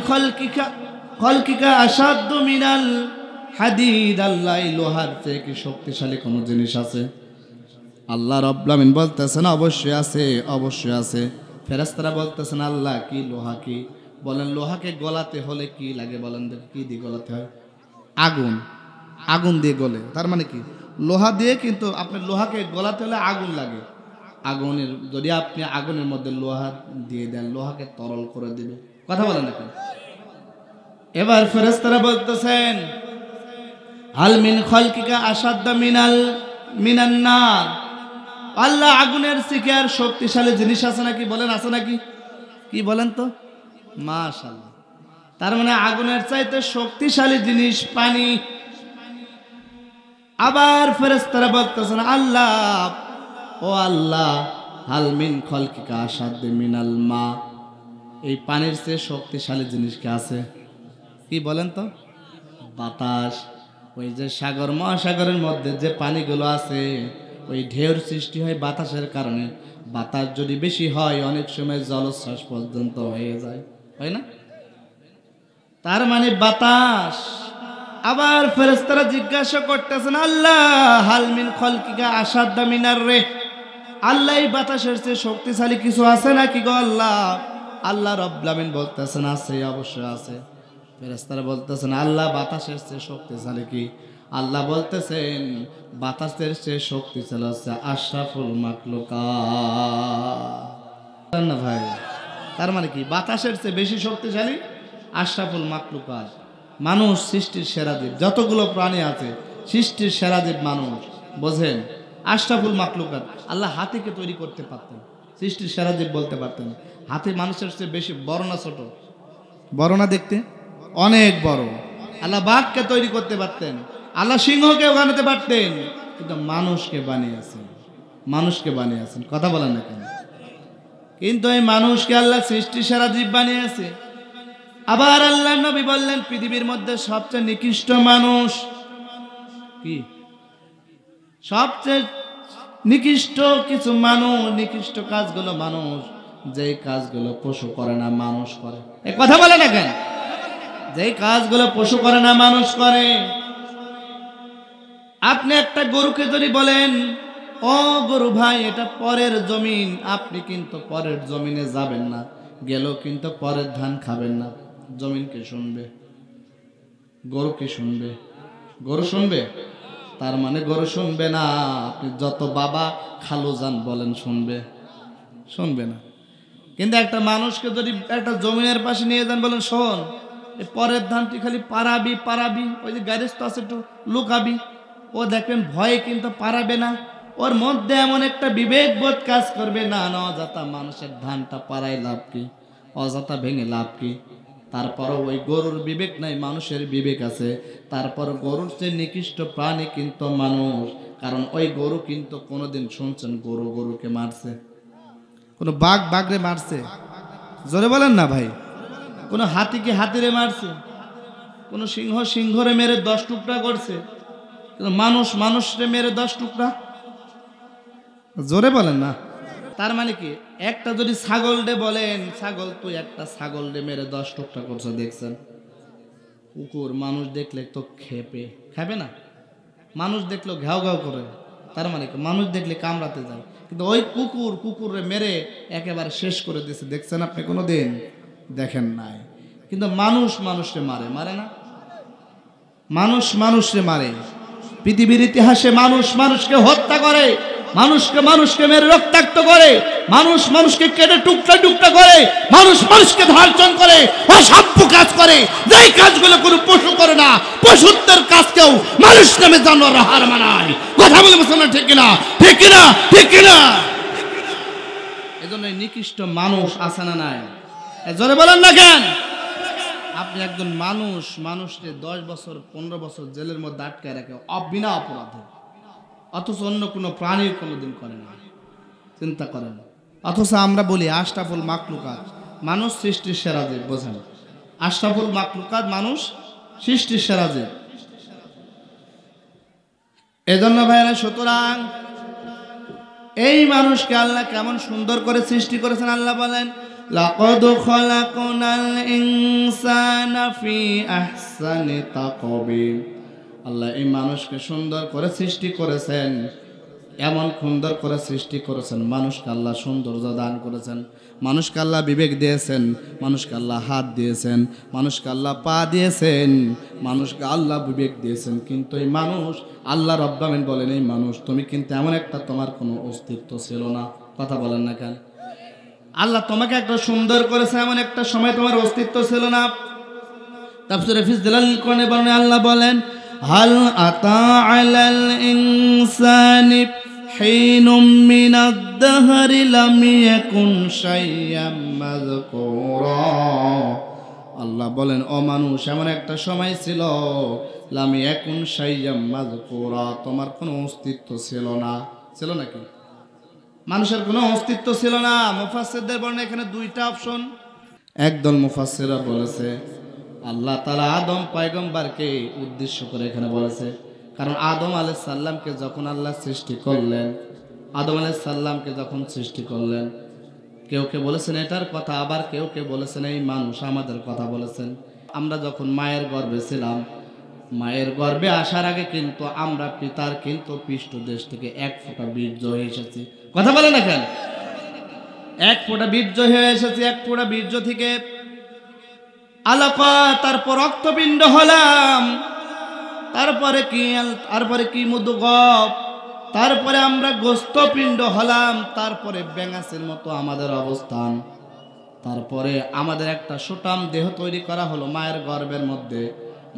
খালকিকা আশাদ্দু মিনাল হাদিদ। আল্লাহ, এই লোহার চেয়ে কি শক্তিশালী কোনো জিনিস আছে? আল্লাহ রাব্বুল আমিন বলতেছেন অবশ্যই আছে, অবশ্যই আছে। ফেরেশতারা বলতেছেন আল্লাহ কি? লোহা কি? বলেন লোহাকে গলাতে হলে কি লাগে বলেন দেখি, কি দিয়ে গলাতে হয়? আগুন। আগুন দিয়ে গলে। তার মানে কি? লোহা দিয়ে, কিন্তু আপনি লোহাকে গলাতে হলে আগুন লাগে। আগুনের, যদি আপনি আগুনের মধ্যে লোহা দিয়ে দেন, লোহাকে তরল করে দিবে। কথা বলেন এখন। এবার ফেরেশতারা বলতেছেন হাল মিন খালকিকা আসাদ্দা মিনান নার। আল্লাহ আগুনের থেকে আর শক্তিশালী জিনিস আছে নাকি? বলেন আছে নাকি? কি বলেন তো? মাশাআল্লাহ। তার মানে আগুনের চাইতে শক্তিশালী জিনিস পানি। আবার ফেরেশতারা বলতেছেন আল্লাহ, ও আল্লাহ, হাল মিন খালকিকা আসাদ্দা মিনাল মা, এই পানির চেয়ে শক্তিশালী জিনিস কি আছে? কি বলেন তো? বাতাস। ওই যে সাগর মহাসাগরের মধ্যে যে পানিগুলো আছে, ওই ঢেউর সৃষ্টি হয় বাতাসের কারণে। বাতাস যদি বেশি হয় অনেক সময় জলোচ্ছ্বাস পর্যন্ত হয়ে যায়, হয় না? তার মানে বাতাস। আবার ফেরেশতারা জিজ্ঞাসা করতেছেন আল্লাহ, হাল মিন খালকিকা আসাদ্দা মিনার রে, আল্লাহ এই বাতাসের চেয়ে শক্তিশালী কিছু আছে নাকি গো আল্লাহ? আল্লাহ রাব্বুল আমিন বলতেছেন আছে, অবশ্যই আছে। ফেরেশতারা বলতেছেন আল্লাহ বাতাসের চেয়ে শক্তিশালী কি? আল্লাহ বলতেছেন বাতাসের চেয়ে শক্তিশালী হচ্ছে আশরাফুল মাখলুকাত। না ভাই, তার মানে কি? বাতাসের চেয়ে বেশি শক্তিশালী আশরাফুল মাখলুকাত, মানুষ সৃষ্টির সেরা জীব। যতগুলো প্রাণী আছে সৃষ্টির সেরা জীব মানুষ, বোঝেন? আশরাফুল মাখলুকাত। আল্লাহ হাতিকে তৈরি করতে পারতেন, সৃষ্টির সেরা জীব বলতে পারতেন। হাতি মানুষের চেয়ে বেশি বড় না ছোট? বড় না দেখতে? অনেক বড়। আল্লাহ বাঘকে তৈরি করতে পারতেন, আল্লাহ সিংহকে বানাতে পারতেন, কিন্তু মানুষকে বানিয়েছেন। মানুষকে বানিয়েছেন, কথা বলেন না কেন? কিন্তু এই মানুষকে আল্লাহ সৃষ্টি সেরা জীব বানিয়েছে। আবার আল্লাহ নবী বললেন পৃথিবীর মধ্যে সবচেয়ে নিকৃষ্ট মানুষ কি? সবচেয়ে নিকৃষ্ট কিছু মানুষ, নিকৃষ্ট কাজগুলো মানুষ, যে কাজগুলো পশু করে না মানুষ করে। এ কথা বলে না কেন? যে কাজগুলো পশু করে না মানুষ করে। আপনি একটা গরুকে যদি বলেন ও গরু ভাই এটা পরের জমিন, আপনি কিন্তু পরের জমিনে যাবেন না, গেলেও কিন্তু পরের ধান খাবেন না। জমিনকে শুনবে? গরু কি শুনবে? গরু শুনবে? তার মানে গরু শুনবে না। আপনি যত বাবা খালু যান বলেন, শুনবে? শুনবে না। কিন্তু একটা মানুষকে যদি একটা জমিনের পাশে নিয়ে যান, বলেন শোন এই পরের ধানটি খালি পারাবি পারাবি, ওই যে গ্যারেজ আছে একটু লুকাবি, ও দেখবেন ভয়ে কিন্তু পারাবে না। ওর মধ্যে এমন একটা বিবেক বোধ কাজ করবে, না না অযথা মানুষের ধানটা পারাই লাভ কি, অযথা ভেঙে লাভ কি। তারপরও ওই গরুর বিবেক নাই, মানুষের বিবেক আছে। তারপর গরুর চেয়ে নিকৃষ্ট প্রাণী কিন্তু মানুষ, কারণ ওই গরু কিন্তু কোনোদিন শুনছেন গরু গরুকে মারছে? কোনো বাঘ বাঘরে মারছে? জোরে বলেন না ভাই। কোনো হাতিকে হাতিরে মারছে? কোনো সিংহ সিংহরে মেরে 10 টুকরা করছে? মানুষ মানুষরে মেরে 10 টুকরা? জোরে বলেন না। তার মানে কি? একটা যদি ছাগল ডে বলেন, ছাগল তুই একটা ছাগল ডে মেরে 10 টুকরা করছে, দেখছেন? কুকুর মানুষ দেখলে তো খাবে না? মানুষ দেখলো ঘাও ঘাও করে। তার মানে কি? মানুষ দেখলে কামড়াতে যায়, কিন্তু ওই কুকুরে মেরে একেবারে শেষ করে দিয়েছে, দেখছেন আপনি কোনোদিন? দেখেন নাই। কিন্তু মানুষ মানুষকে মারে না? মানুষ মানুষকে মারে। পৃথিবীর ইতিহাসে মানুষ মানুষকে হত্যা করে, মানুষকে মেরে রক্তাক্ত করে, মানুষ মানুষকে কেটে টুকরা টুকরা করে, মানুষ মানুষকে ধর্ষণ করে, অসভ্য কাজ করে, যেই কাজগুলো কোনো পশু করে না। পশুত্বের কাজকেও মানুষ নামে জানোয়ার হার মানায়। কথা বলে মুসলমান, ঠিক কিনা? ঠিক কিনা? ঠিক কিনা? এজন্য নিকৃষ্ট মানুষ আছে না নাই? জোরে বলেন না কেন? আপনি একজন মানুষকে 10 বছর 15 বছর জেলের মধ্যে আটকায় রাখে বিনা অপরাধে, অথচ অন্য কোনো প্রাণীর কোনোদিন করে না। চিন্তা করেন। অথচ আমরা বলি আশরাফুল মাখলুকাত, মানুষ সৃষ্টির সেরা জীব। বোঝেন? আশরাফুল মাখলুকাত, মানুষ সৃষ্টির সেরা জীব। এজন্য ভাইরা, সুতরাং এই মানুষকে আল্লাহ কেমন সুন্দর করে সৃষ্টি করেছেন। আল্লাহ বলেন লাকাদ খালাকনাল ইনসানা ফি আহসানি তাকওয়িম। আল্লাহ এই মানুষকে সুন্দর করে সৃষ্টি করেছেন, এমন সুন্দর করে সৃষ্টি করেছেন। মানুষকে আল্লাহ সৌন্দর্য দান করেছেন, মানুষকে আল্লাহ বিবেক দিয়েছেন, মানুষকে আল্লাহ হাত দিয়েছেন, মানুষকে আল্লাহ পা দিয়েছেন, মানুষকে আল্লাহ বিবেক দিয়েছেন। কিন্তু এই মানুষ, আল্লাহ রাব্বুল আমিন বলেন এই মানুষ তুমি কিন্তু এমন একটা, তোমার কোনো অস্তিত্ব ছিল না। কথা বলেন না কেন? আল্লাহ তোমাকে একটা সুন্দর করেছে, এমন একটা সময় তোমার অস্তিত্ব ছিল না। তাফসীরে ফিস জালাল কোরআনে বলেন, আল্লাহ বলেন হাল আতা আলাল ইনসানি হিনুম মিনাদ দাহরি লাম ইয়াকুন শাইয়্যাম মাযকুরা। আল্লাহ বলেন, ও মানুষ, এমন একটা সময় ছিল, লাম ইয়াকুন শাইয়্যাম মাযকুরা, তোমার কোনো অস্তিত্ব ছিল না। ছিল নাকি? মানুষের কোনো অস্তিত্ব ছিল না। মুফাসসিরদের বর্ণনা এখানে দুইটা অপশন। একদল মুফাসসিররা বলেছে আল্লাহ তাআলা আদম পয়গম্বরকে উদ্দেশ্য করে এখানে বলেছে, কারণ আদম আলাইহিস সালামকে যখন আল্লাহ সৃষ্টি করলেন, আদম আলাইহিস সালামকে যখন সৃষ্টি করলেন, কেউ কেউ বলেছেন এটার কথা, আবার কেউ কেউ বলেছেন এই মানুষ আমাদের কথা বলেছেন। আমরা যখন মায়ের গর্ভে ছিলাম, মায়ের গর্ভে আসার আগে কিন্তু আমরা পিতার কিন্তু পৃষ্ঠদেশ থেকে এক ফোঁটা বীর্য হয়ে এসেছি। কথা বলে না কেন? এক ফোঁটা বীর্য হয়ে এসেছি। এক ফোঁটা বীর্য থেকে আলাকা, তারপর রক্তপিণ্ড হলাম, তারপরে কি মুদগব, তারপরে আমরা গোস্তপিণ্ড হলাম, তারপরে ব্যাঙাসের মতো আমাদের অবস্থান, তারপরে আমাদের একটা সুটাম দেহ তৈরি করা হলো মায়ের গর্ভের মধ্যে।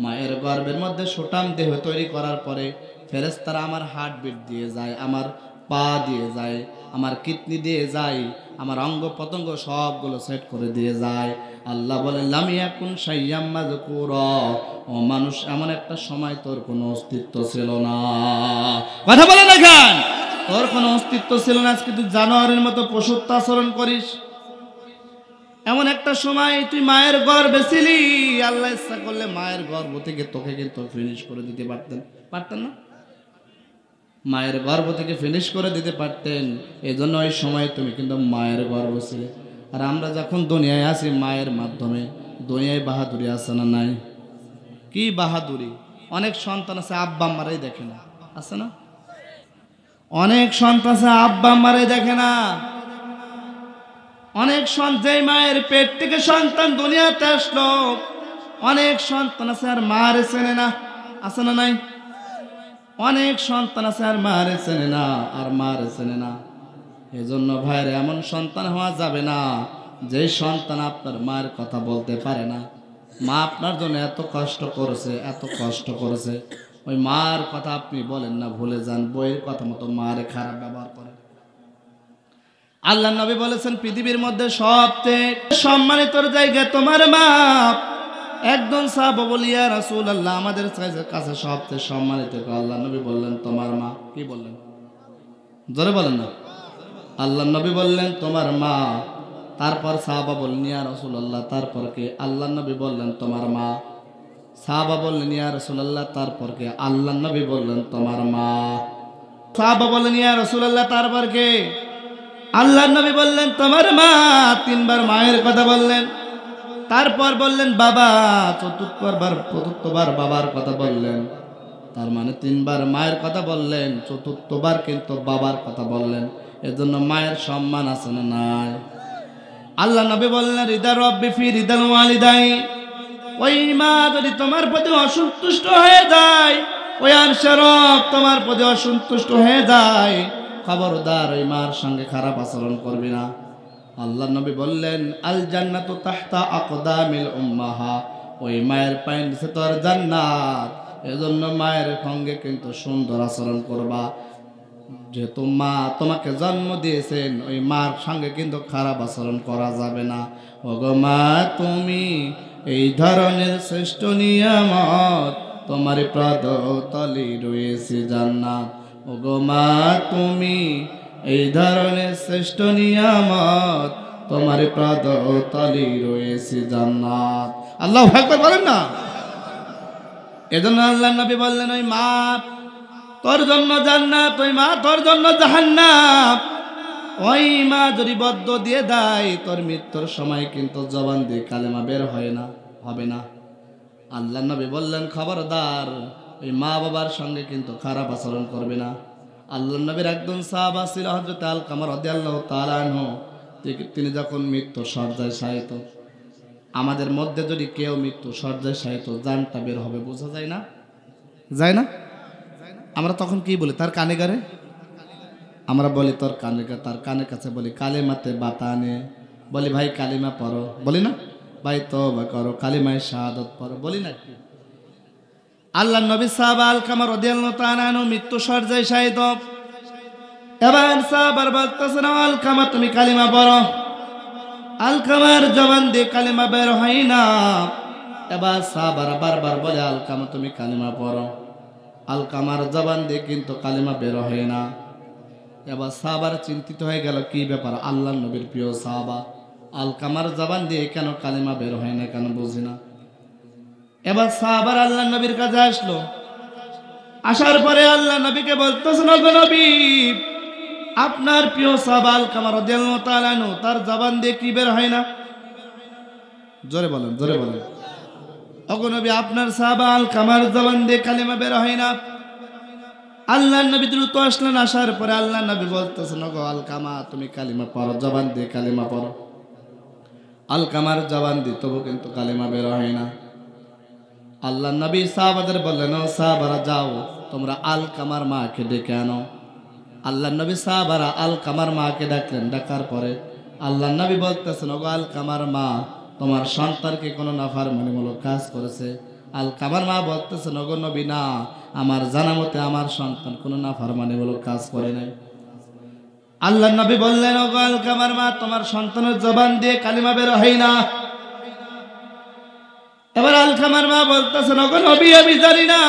মায়ের গর্ভের মধ্যে সুটাম দেহ তৈরি করার পরে ফেরেশতারা আমার হার্টবিট দিয়ে যায়, আমার পা দিয়ে যায়, আমার কিডনি দিয়ে যায়, আমার অঙ্গ প্রত্যঙ্গ সবগুলো সেট করে দিয়ে যায়। আল্লাহ বলেন, লাম ইয়াকুন শাইয়্যাম মাযকুরা, ও মানুষ, এমন একটা সময় তোর কোনো অস্তিত্ব ছিল না। কথা বলে না কেন? তোর কোনো অস্তিত্ব ছিল না। আজকে তুই জানোয়ারের মতো পশুত্ব আচরণ করিস। এমন একটা সময় তুই মায়ের গর্ভে ছিলি, আল্লাহ ইচ্ছা করলে মায়ের গর্ভ থেকে তোকে কিন্তু ফিনিশ করে দিতে পারতেন না? মায়ের গর্ভ থেকে ফিনিশ করে দিতে পারতেন। এই জন্য ওই সময় তুমি কিন্তু মায়ের গর্ভ ছিলে। আর আমরা যখন দুনিয়ায় আসি মায়ের মাধ্যমে, দুনিয়ায় বাহাদুরি আছে না নাই? কি বাহাদুরি! অনেক সন্তান আছে আব্বা আম্মারাই দেখে না, আছে না? অনেক সন্তান আছে আব্বা আম্মারাই দেখে না। অনেক যেই মায়ের পেট থেকে সন্তান দুনিয়াতে আসলো, অনেক সন্তান আছে আর মারে চেনে না, আছে না নাই? অনেক সন্তান আছে আর মারে চেনে না, আর মারে চেনে না। এজন্য ভাইরে, এমন সন্তান হওয়া যাবে না যে সন্তান আপনার মায়ের কথা বলতে পারে না। মা আপনার জন্য এত কষ্ট করেছে, এত কষ্ট করেছে, ওই মার কথা আপনি বলেন না, ভুলে যান, বইয়ের কথা মতো মারে খারাপ ব্যবহার করে। আল্লাহ নবী বলেছেন, পৃথিবীর মধ্যে সবচেয়ে সম্মানিত জায়গা তোমার মা। একজন সাহাবা বলি, ইয়া রাসূলুল্লাহ, আমাদের কাছে সবচেয়ে সম্মানিত। আল্লাহ নবী বললেন, তোমার মা। কি বললেন? জোরে বলেন না। আল্লাহ নবী বললেন, তোমার মা। তারপর সাহাবা বললেন, ইয়া রাসূলুল্লাহ, তারপর কে? আল্লাহ নবী বললেন, তোমার মা। সাহাবা বললেন, ইয়া রাসূলুল্লাহ, তারপর কে? আল্লাহ নবী বললেন, তোমার মা। সাহাবা বললেন, ইয়া রাসূলুল্লাহ, তারপর কে? আল্লাহ নবী বললেন, তোমার মা। তিনবার মায়ের কথা বললেন। তারপর বললেন বাবা, চতুর্থবার বাবার কথা বললেন। তার মানে তিনবার মায়ের কথা বললেন, চতুর্থবার কিন্তু বাবার কথা বললেন। এজন্য মায়ের সম্মান আছে না নাই? আল্লাহ নবী বললেন, রিদা রব্বি ফি রিদাল ওয়ালিদাই, ওই মা যদি তোমার প্রতি অসন্তুষ্ট হয়ে যায়, ওই আরশের রব তোমার প্রতি অসন্তুষ্ট হয়ে যায়, খবরদার ওই মার সঙ্গে খারাপ আচরণ করবি না। আল্লাহ নবী বললেন, আল জান্নাতু তাহতা আকদামিল উম্মাহা, ওই মায়ের পায়ের নিচে তোর জান্নাত। এজন্য মায়ের সঙ্গে কিন্তু সুন্দর আচরণ করবা। যেহেতু মা তোমাকে জন্ম দিয়েছেন, ওই মার সঙ্গে কিন্তু খারাপ আচরণ করা যাবে না। ওগো মা, তুমি এই ধরনের শ্রেষ্ঠ নিয়ামত, তোমার পদতলে রয়েছে জান্নাত। ওগো মা, তুমি এই ধরনের শ্রেষ্ঠ নিয়ামত, তোমার পদতলে রয়েছে জান্নাত। আল্লাহু আকবার বলেন না। এজন্য আল্লাহ নবী বললেন, ওই মা তোর জন্য জান্নাত, ওই মা তোর জন্য জাহান্নাম। ওই মা যদি বদ্ধ দিয়ে দেয়, তোর মৃত্যুর সময় কিন্তু জবান দিয়ে কালেমা বের হয় না, হবে না। আল্লাহ নবী বললেন, খবরদার ওই মা বাবার সঙ্গে কিন্তু খারাপ আচরণ করবে না। আল্লাহ নবীর একজন সাহাবা ছিল হযরত আলকামা রাদিয়াল্লাহু তাআলা আনহু। তিনি যখন মৃত্যু শয্যায় শায়িত, আমাদের মধ্যে যদি কেউ মৃত্যু শয্যায় শায়িত, জানটা বের হবে, বোঝা যায় না? যায় না? আমরা তখন কি বলি? তার কানে গারে আমরা বলি, তোর কানে, তার কানের কাছে বলি কালেমাতে বাতানে, বলি ভাই কালিমা পড়ো, বলি না? ভাই তওবা করো, কালিমায়ে শাহাদাত পড়ো, বলি না? কি আল্লাহ নবী সাহাবা আলকামা রাদিয়াল্লাহু তাআলা আনহু মৃত্যু সজ্জায় শায়িত। এবার সাহাবার বলতেছেন, আলকামা তুমি কালিমা পড়ো। আলকামার জবান দিয়ে কালিমা বের হয় না। এবার সাহাবারা বারবার বলে, আলকামা তুমি কালিমা পড়ো। আলকামার জবান দিয়ে কিন্তু কালিমা বের হয় না। এবার সাহাবারা চিন্তিত হয়ে গেল, কি ব্যাপার, আল্লাহ নবীর প্রিয় সাহাবা, আলকামার জবান দিয়ে কেন কালিমা বের হয় না, কেন বুঝি না। এবার সাহাবারা আল্লাহ নবীর কাছে আসলো। আসার পরে আল্লাহ নবীকে বলতেছেন, ওগো নবী, আপনার প্রিয় সাহাবা আলকামা রাদিয়াল্লাহু তাআলা আনহু তার জবান দিয়ে কি বের হয় না? জোরে বলেন, জোরে বলেন। ওগো নবী, আপনার সাহাবা আলকামার জবান দিয়ে কালিমা বের হয় না। আল্লাহ নবী দ্রুত আসলেন। আসার পরে আল্লাহ নবী বলতেছেন, ওগো আলকামা তুমি কালিমা পড়ো, জবান দিয়ে কালিমা পড়ো। আলকামার জবান দিয়ে তবু কিন্তু কালিমা বের হয় না। আল্লাহ নবী সাহাবাদের বললেন, ও সাহাবারা যাও, তোমরা আলকামার মাকে ডেকে আনো। আল্লাহ নবী সাহাবারা আলকামার মাকে ডাকলেন। ডাকার পরে আল্লাহ নবী বলতেছেন, ওগো আলকামার মা, তোমার সন্তানকে কোনো নাফরমানিমূলক কাজ করেছে? আলকামার মা বলতেছেন, ওগো নবী, না, আমার জানা মতে আমার সন্তান কোনো নাফরমানিমূলক কাজ করে নাই। আল্লাহ নবী বললেন, ওগো আলকামার মা, তোমার সন্তানের জবান দিয়ে কালিমা বের হয় না। এবার আলকামার মা বলতেছেন, ওগো নবী, আমি জানি না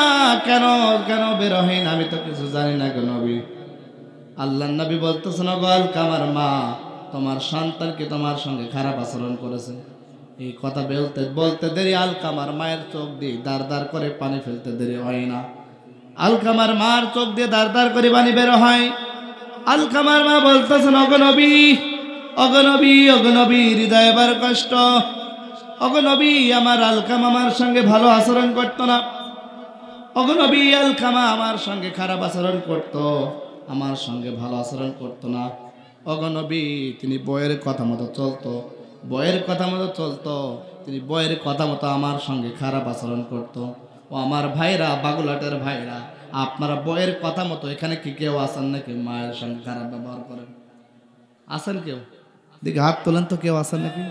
কেন কেন বের হয় না, আমি তো কিছু জানি না গো নবী। আল্লাহ নবী বলতেছেন, ওগো আলকামার মা, তোমার সন্তানকে তোমার সঙ্গে খারাপ আচরণ করেছে। এই কথা বলতে বলতে দেরি আলকামার মায়ের চোখ দিয়ে দাঁড় দাঁড় করে পানি ফেলতে দেরি হয় না। আলকামার মার চোখ দিয়ে দাঁড় দাঁড় করে পানি বের হয়। আলকামার মা বলতেছেন, ওগো নবী, ওগো নবী, ওগো নবী, হৃদয়ে বড় কষ্ট। ওগো নবী, আমার আলকামা আমার সঙ্গে ভালো আচরণ করতো না। ওগো নবী, আলকামা আমার সঙ্গে খারাপ আচরণ করতো, আমার সঙ্গে ভালো আচরণ করতো না। ওগো নবী, তিনি বইয়ের কথা মতো চলতো, বইয়ের কথা মতো চলতো, তিনি বইয়ের কথা মতো আমার সঙ্গে খারাপ আচরণ করতো। ও আমার ভাইরা, বাগুলাটের ভাইরা, আপনারা বইয়ের কথা মতো এখানে কি কেউ আছেন নাকি মায়ের সঙ্গে খারাপ ব্যবহার করেন? আছেন কেউ? দেখি হাত তোলেন তো, কেউ আছেন নাকি?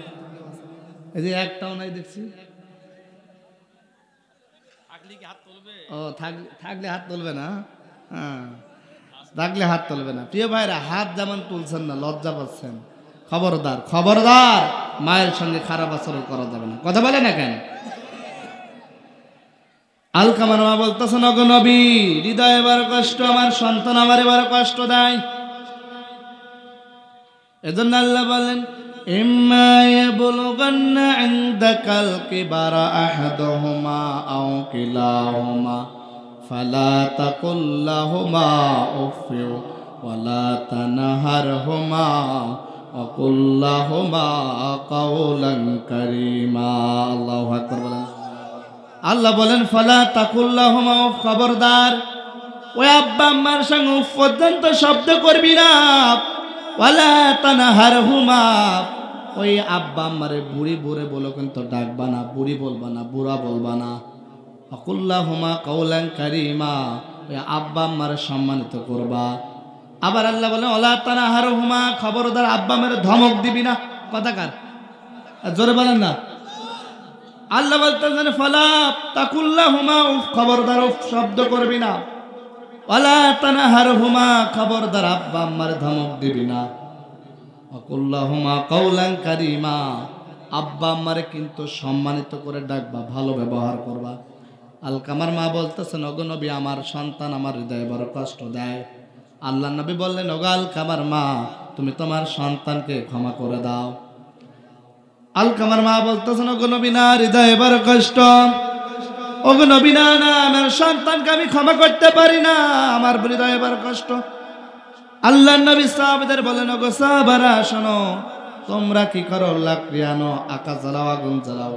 এই যে একটাও নাই দেখছি। ও থাকলে হাত তুলবে না? হ্যাঁ, থাকলে হাত তুলবে না। প্রিয় ভাইরা, হাত যেমন তুলছেন না, লজ্জা পাচ্ছেন। খবরদার, খবরদার, মায়ের সঙ্গে খারাপ আচরণ করা যাবে না। কথা বলে না কেন? আলকামার মা বলতেছেন, ওগো নবী, হৃদয়ে বড় কষ্ট, আমার সন্তান আমারে বড় কষ্ট দেয়। এজন্য আল্লাহ বলেন, ইম্মা ইয়াবলুগান্না ইনদাকাল কিবারা আহাদুহুমা আও কিলাহুমা ফালা তাকুল লাহুমা উফিউ ওয়ালা তানহারহুমা ওয়া কুল লাহুমা কাওলান কারীমা। আল্লাহু আকবার বলেন। আল্লাহ বলেন, ফালা তাকুল লাহুমা উফ, খবরদার ওই আব্বা আম্মার সঙ্গে উফ পর্যন্ত শব্দ করবি না। ওয়ালা তানহারহুমা, ওই আব্বা আম্মারে বুড়ি বুড়ে বলো কিন্তু ডাকবা না, বুড়ি বলবা না, বুড়া বলবা না। আকুল্লাহুমা কাওলান কারীমা, ওই আব্বা আম্মারে সম্মানিত করবা। আবার আল্লাহ বলেন, ওয়ালা তানহারহুমা, খবরদার আব্বা আম্মারে ধমক দিবি না। কথাকার জোরে বলেন না। আল্লাহ বলতেছেন, ফালা তাকুল্লাহুমা উফ, খবরদার উফ শব্দ করবি না। ওয়ালা তানহারহুমা, খবরদার আব্বা আম্মারে ধমক দিবি না। আকুল্লাহুমা কাওলান কারীমা, আব্বা আম্মারে কিন্তু সম্মানিত করে ডাকবা, ভালো ব্যবহার করবা। আলকামার মা বলতেছেন, ওগো নবী, আমার সন্তান আমার হৃদয়ে বড় কষ্ট দেয়। আল্লাহ নবী বললেন, ওগো আলকামার মা, তুমি তোমার সন্তানকে ক্ষমা করে দাও। আলকামার মা বলতেছেন, ওগো নবী, না, হৃদয়ে বড় কষ্ট। ওগো নবী, না, না, আমার সন্তানকে আমি ক্ষমা করতে পারি না, আমার হৃদয়ে বড় কষ্ট। আল্লাহ নবী সাহাবাদের বলেন, ওগো সাহাবারা শোনো, তোমরা কি করো, লাকড়ি আনো, আকাশ জ্বালাও, আগুন জ্বালাও,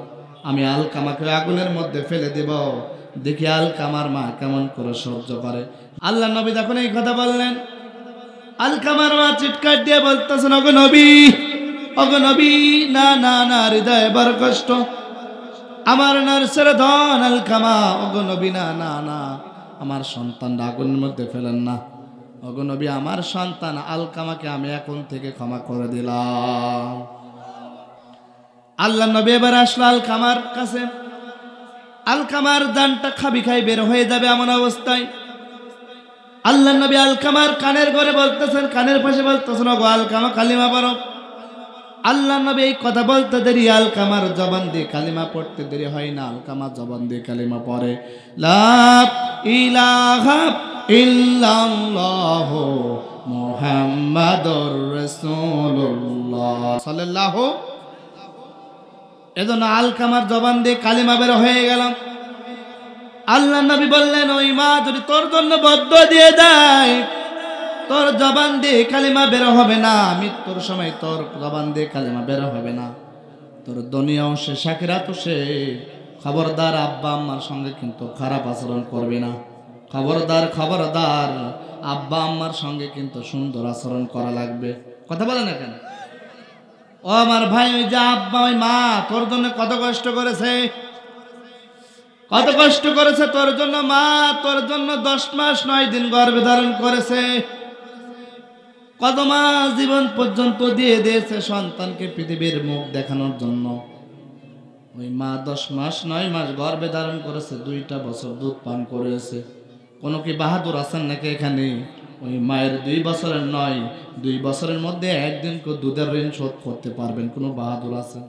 আমি আলকামাকে আগুনের মধ্যে ফেলে দেব, দেখি আলকামার মা কেমন করে সহ্য করে। আল্লাহ নবী যখন এই কথা বললেন, আলকামার মা চিৎকার দিয়ে বলতেছেন, ওগো নবী, ওগো নবী, না, না, না, হৃদয়ে বড় কষ্ট, আমার নার্সের ধন আলকামা, ওগো নবী, না, না, না, আমার সন্তানটা আগুনের মধ্যে ফেলেন না। ওগো নবী, আমার সন্তান আলকামাকে আমি এখন থেকে ক্ষমা করে দিলাম। আল্লাহ নবী এবার আসলো আলকামার কাছে। আলকামার জানটা খাবি খাই বের হয়ে যাবে এমন অবস্থায় আল্লাহ নবী আলকামার কানের ঘরে বলতেছেন, কানের পাশে বলতেছেন, ওগো আলকামা কালিমা পড়ো। আল্লাহ নবী এই কথা বলতে দেরি আলকামার জবান দিয়ে কালিমা পড়তে দেরি হয় না, আলকামা জবান দিয়ে কালিমা পড়ে, লা ইলাহা ইল্লাল্লাহু মুহাম্মাদুর রাসূলুল্লাহ সাল্লাল্লাহু। এজন্য আলকামার জবান দিয়ে কালিমা বের হয়ে গেল। আল্লাহ নবী বললেন, ওই মা যদি তোর জন্য বদদুয়া দিয়ে দেয়, তোর জবান দিয়ে কালিমা বের হবে না, মৃত্যুর সময় তোর জবান দিয়ে কালিমা বের হবে না, তোর দুনিয়াও শেষ আখিরাতও শেষ। খবরদার আব্বা আম্মার সঙ্গে কিন্তু খারাপ আচরণ করবে না। খবরদার খবরদার, আব্বা আম্মার সঙ্গে কিন্তু সুন্দর আচরণ করা লাগবে। কথা বলে না কেন? ও আমার ভাই, ওই যে আব্বা ওই মা তোর জন্য কত কষ্ট করেছে, কত কষ্ট করেছে তোর জন্য। মা তোর জন্য 10 মাস 9 দিন গর্ভে ধারণ করেছে, কত মাস জীবন পর্যন্ত দিয়ে দিয়েছে সন্তানকে পৃথিবীর মুখ দেখানোর জন্য। ওই মা 10 মাস 9 মাস গর্ভে ধারণ করেছে, 2টা বছর দুধ পান করেছে। কোনো কি বাহাদুর আছেন নাকি এখানে? ওই মায়ের 2 বছরের নয়, 2 বছরের মধ্যে একদিন কেউ দুধের ঋণ শোধ করতে পারবেন? কোনো বাহাদুর আছে?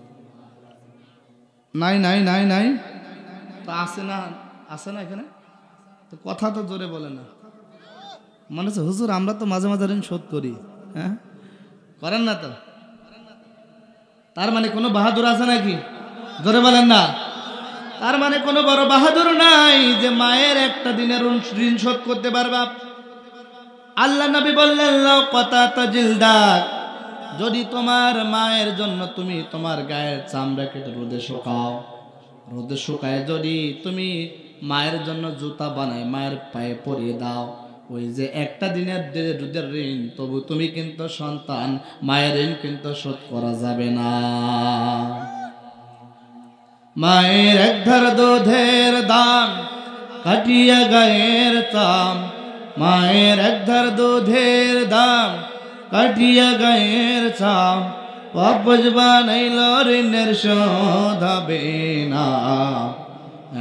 নাই নাই নাই নাই তো আছে না? আছে না এখানে? তো কথা তো জোরে বলে না। মনে হচ্ছে হুজুর আমরা তো মাঝে মাঝে ঋণ শোধ করি। হ্যাঁ, করেন না তো? তার মানে কোনো বাহাদুর আছে নাকি? জোরে বলেন না। তার মানে কোনো বড় বাহাদুর নাই যে মায়ের একটা দিনের ঋণ শোধ করতে পারবা। আল্লাহ নবী বললেন, লাউ কাতাতা জিলদাক, যদি তোমার মায়ের জন্য তুমি তোমার গায়ের চামড়া কেটে রোদে শুকাও, রোদে শুকায় যদি তুমি মায়ের জন্য জুতা বানায় মায়ের পায়ে পরিয়ে দাও, ওই যে একটা দিনের দুধের ঋণ, তবু তুমি কিন্তু সন্তান, মায়ের ঋণ কিন্তু শোধ করা যাবে না। মায়ের এক ধার দুধের দাম কাটিয়া গায়ের চাম, মায়ের এক ধার দুধের দাম কাটিয়া গায়ের চাম, পাপজ বানাইল ঋণের শোধ হবে না।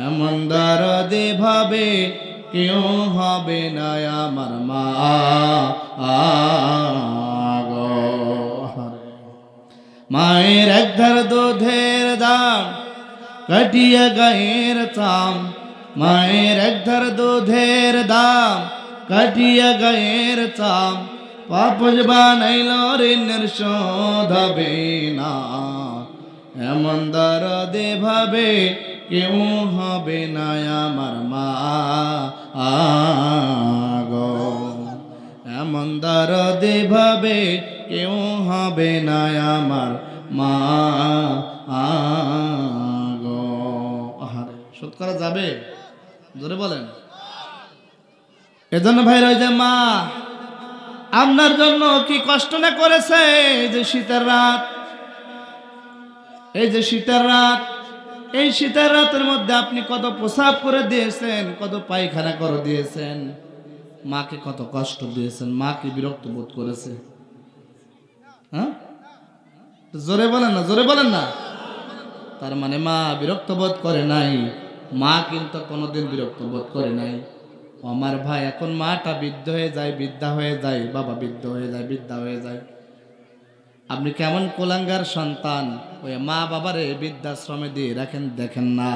এমন দরদে ভাবে কেউ হবে না আমার মা গো। মায়ের এক ধার দুধের দাম কাটিয়া গায়ের চাম, মায়ের এক ধার দুধের দাম কাটিয়া গায়ের চাম, পাপজ বানাইল ঋণের শোধ হবে না। এমন দরদে ভাবে কেউ হবে না আমার মা গো। এমন দরদে ভাবে কেউ হবে না আমার মা গো। আহারে, শোধ করা যাবে? জোরে বলেন। এজন্য ভাই রয়ে যে মা আপনার জন্য কি কষ্ট না করেছে। এই যে শীতের রাত, এই যে শীতের রাত, এই শীতের রাতের মধ্যে আপনি কত প্রসাব করে দিয়েছেন, কত পায়খানা করে দিয়েছেন, মাকে কত কষ্ট দিয়েছেন। মা কি বিরক্ত বোধ করেছে? হ্যাঁ, জোরে বলেন না, জোরে বলেন না। তার মানে মা বিরক্ত বোধ করে নাই, মা কিন্তু কোনোদিন বিরক্ত বোধ করে নাই। আমার ভাই, এখন মাটা বৃদ্ধ হয়ে যায়, বৃদ্ধা হয়ে যায়, বাবা বৃদ্ধ হয়ে যায়, বৃদ্ধা হয়ে যায়। আপনি কেমন কোলাঙ্গার সন্তান, ওই মা বাবারে বৃদ্ধাশ্রমে দিয়ে রাখেন, দেখেন না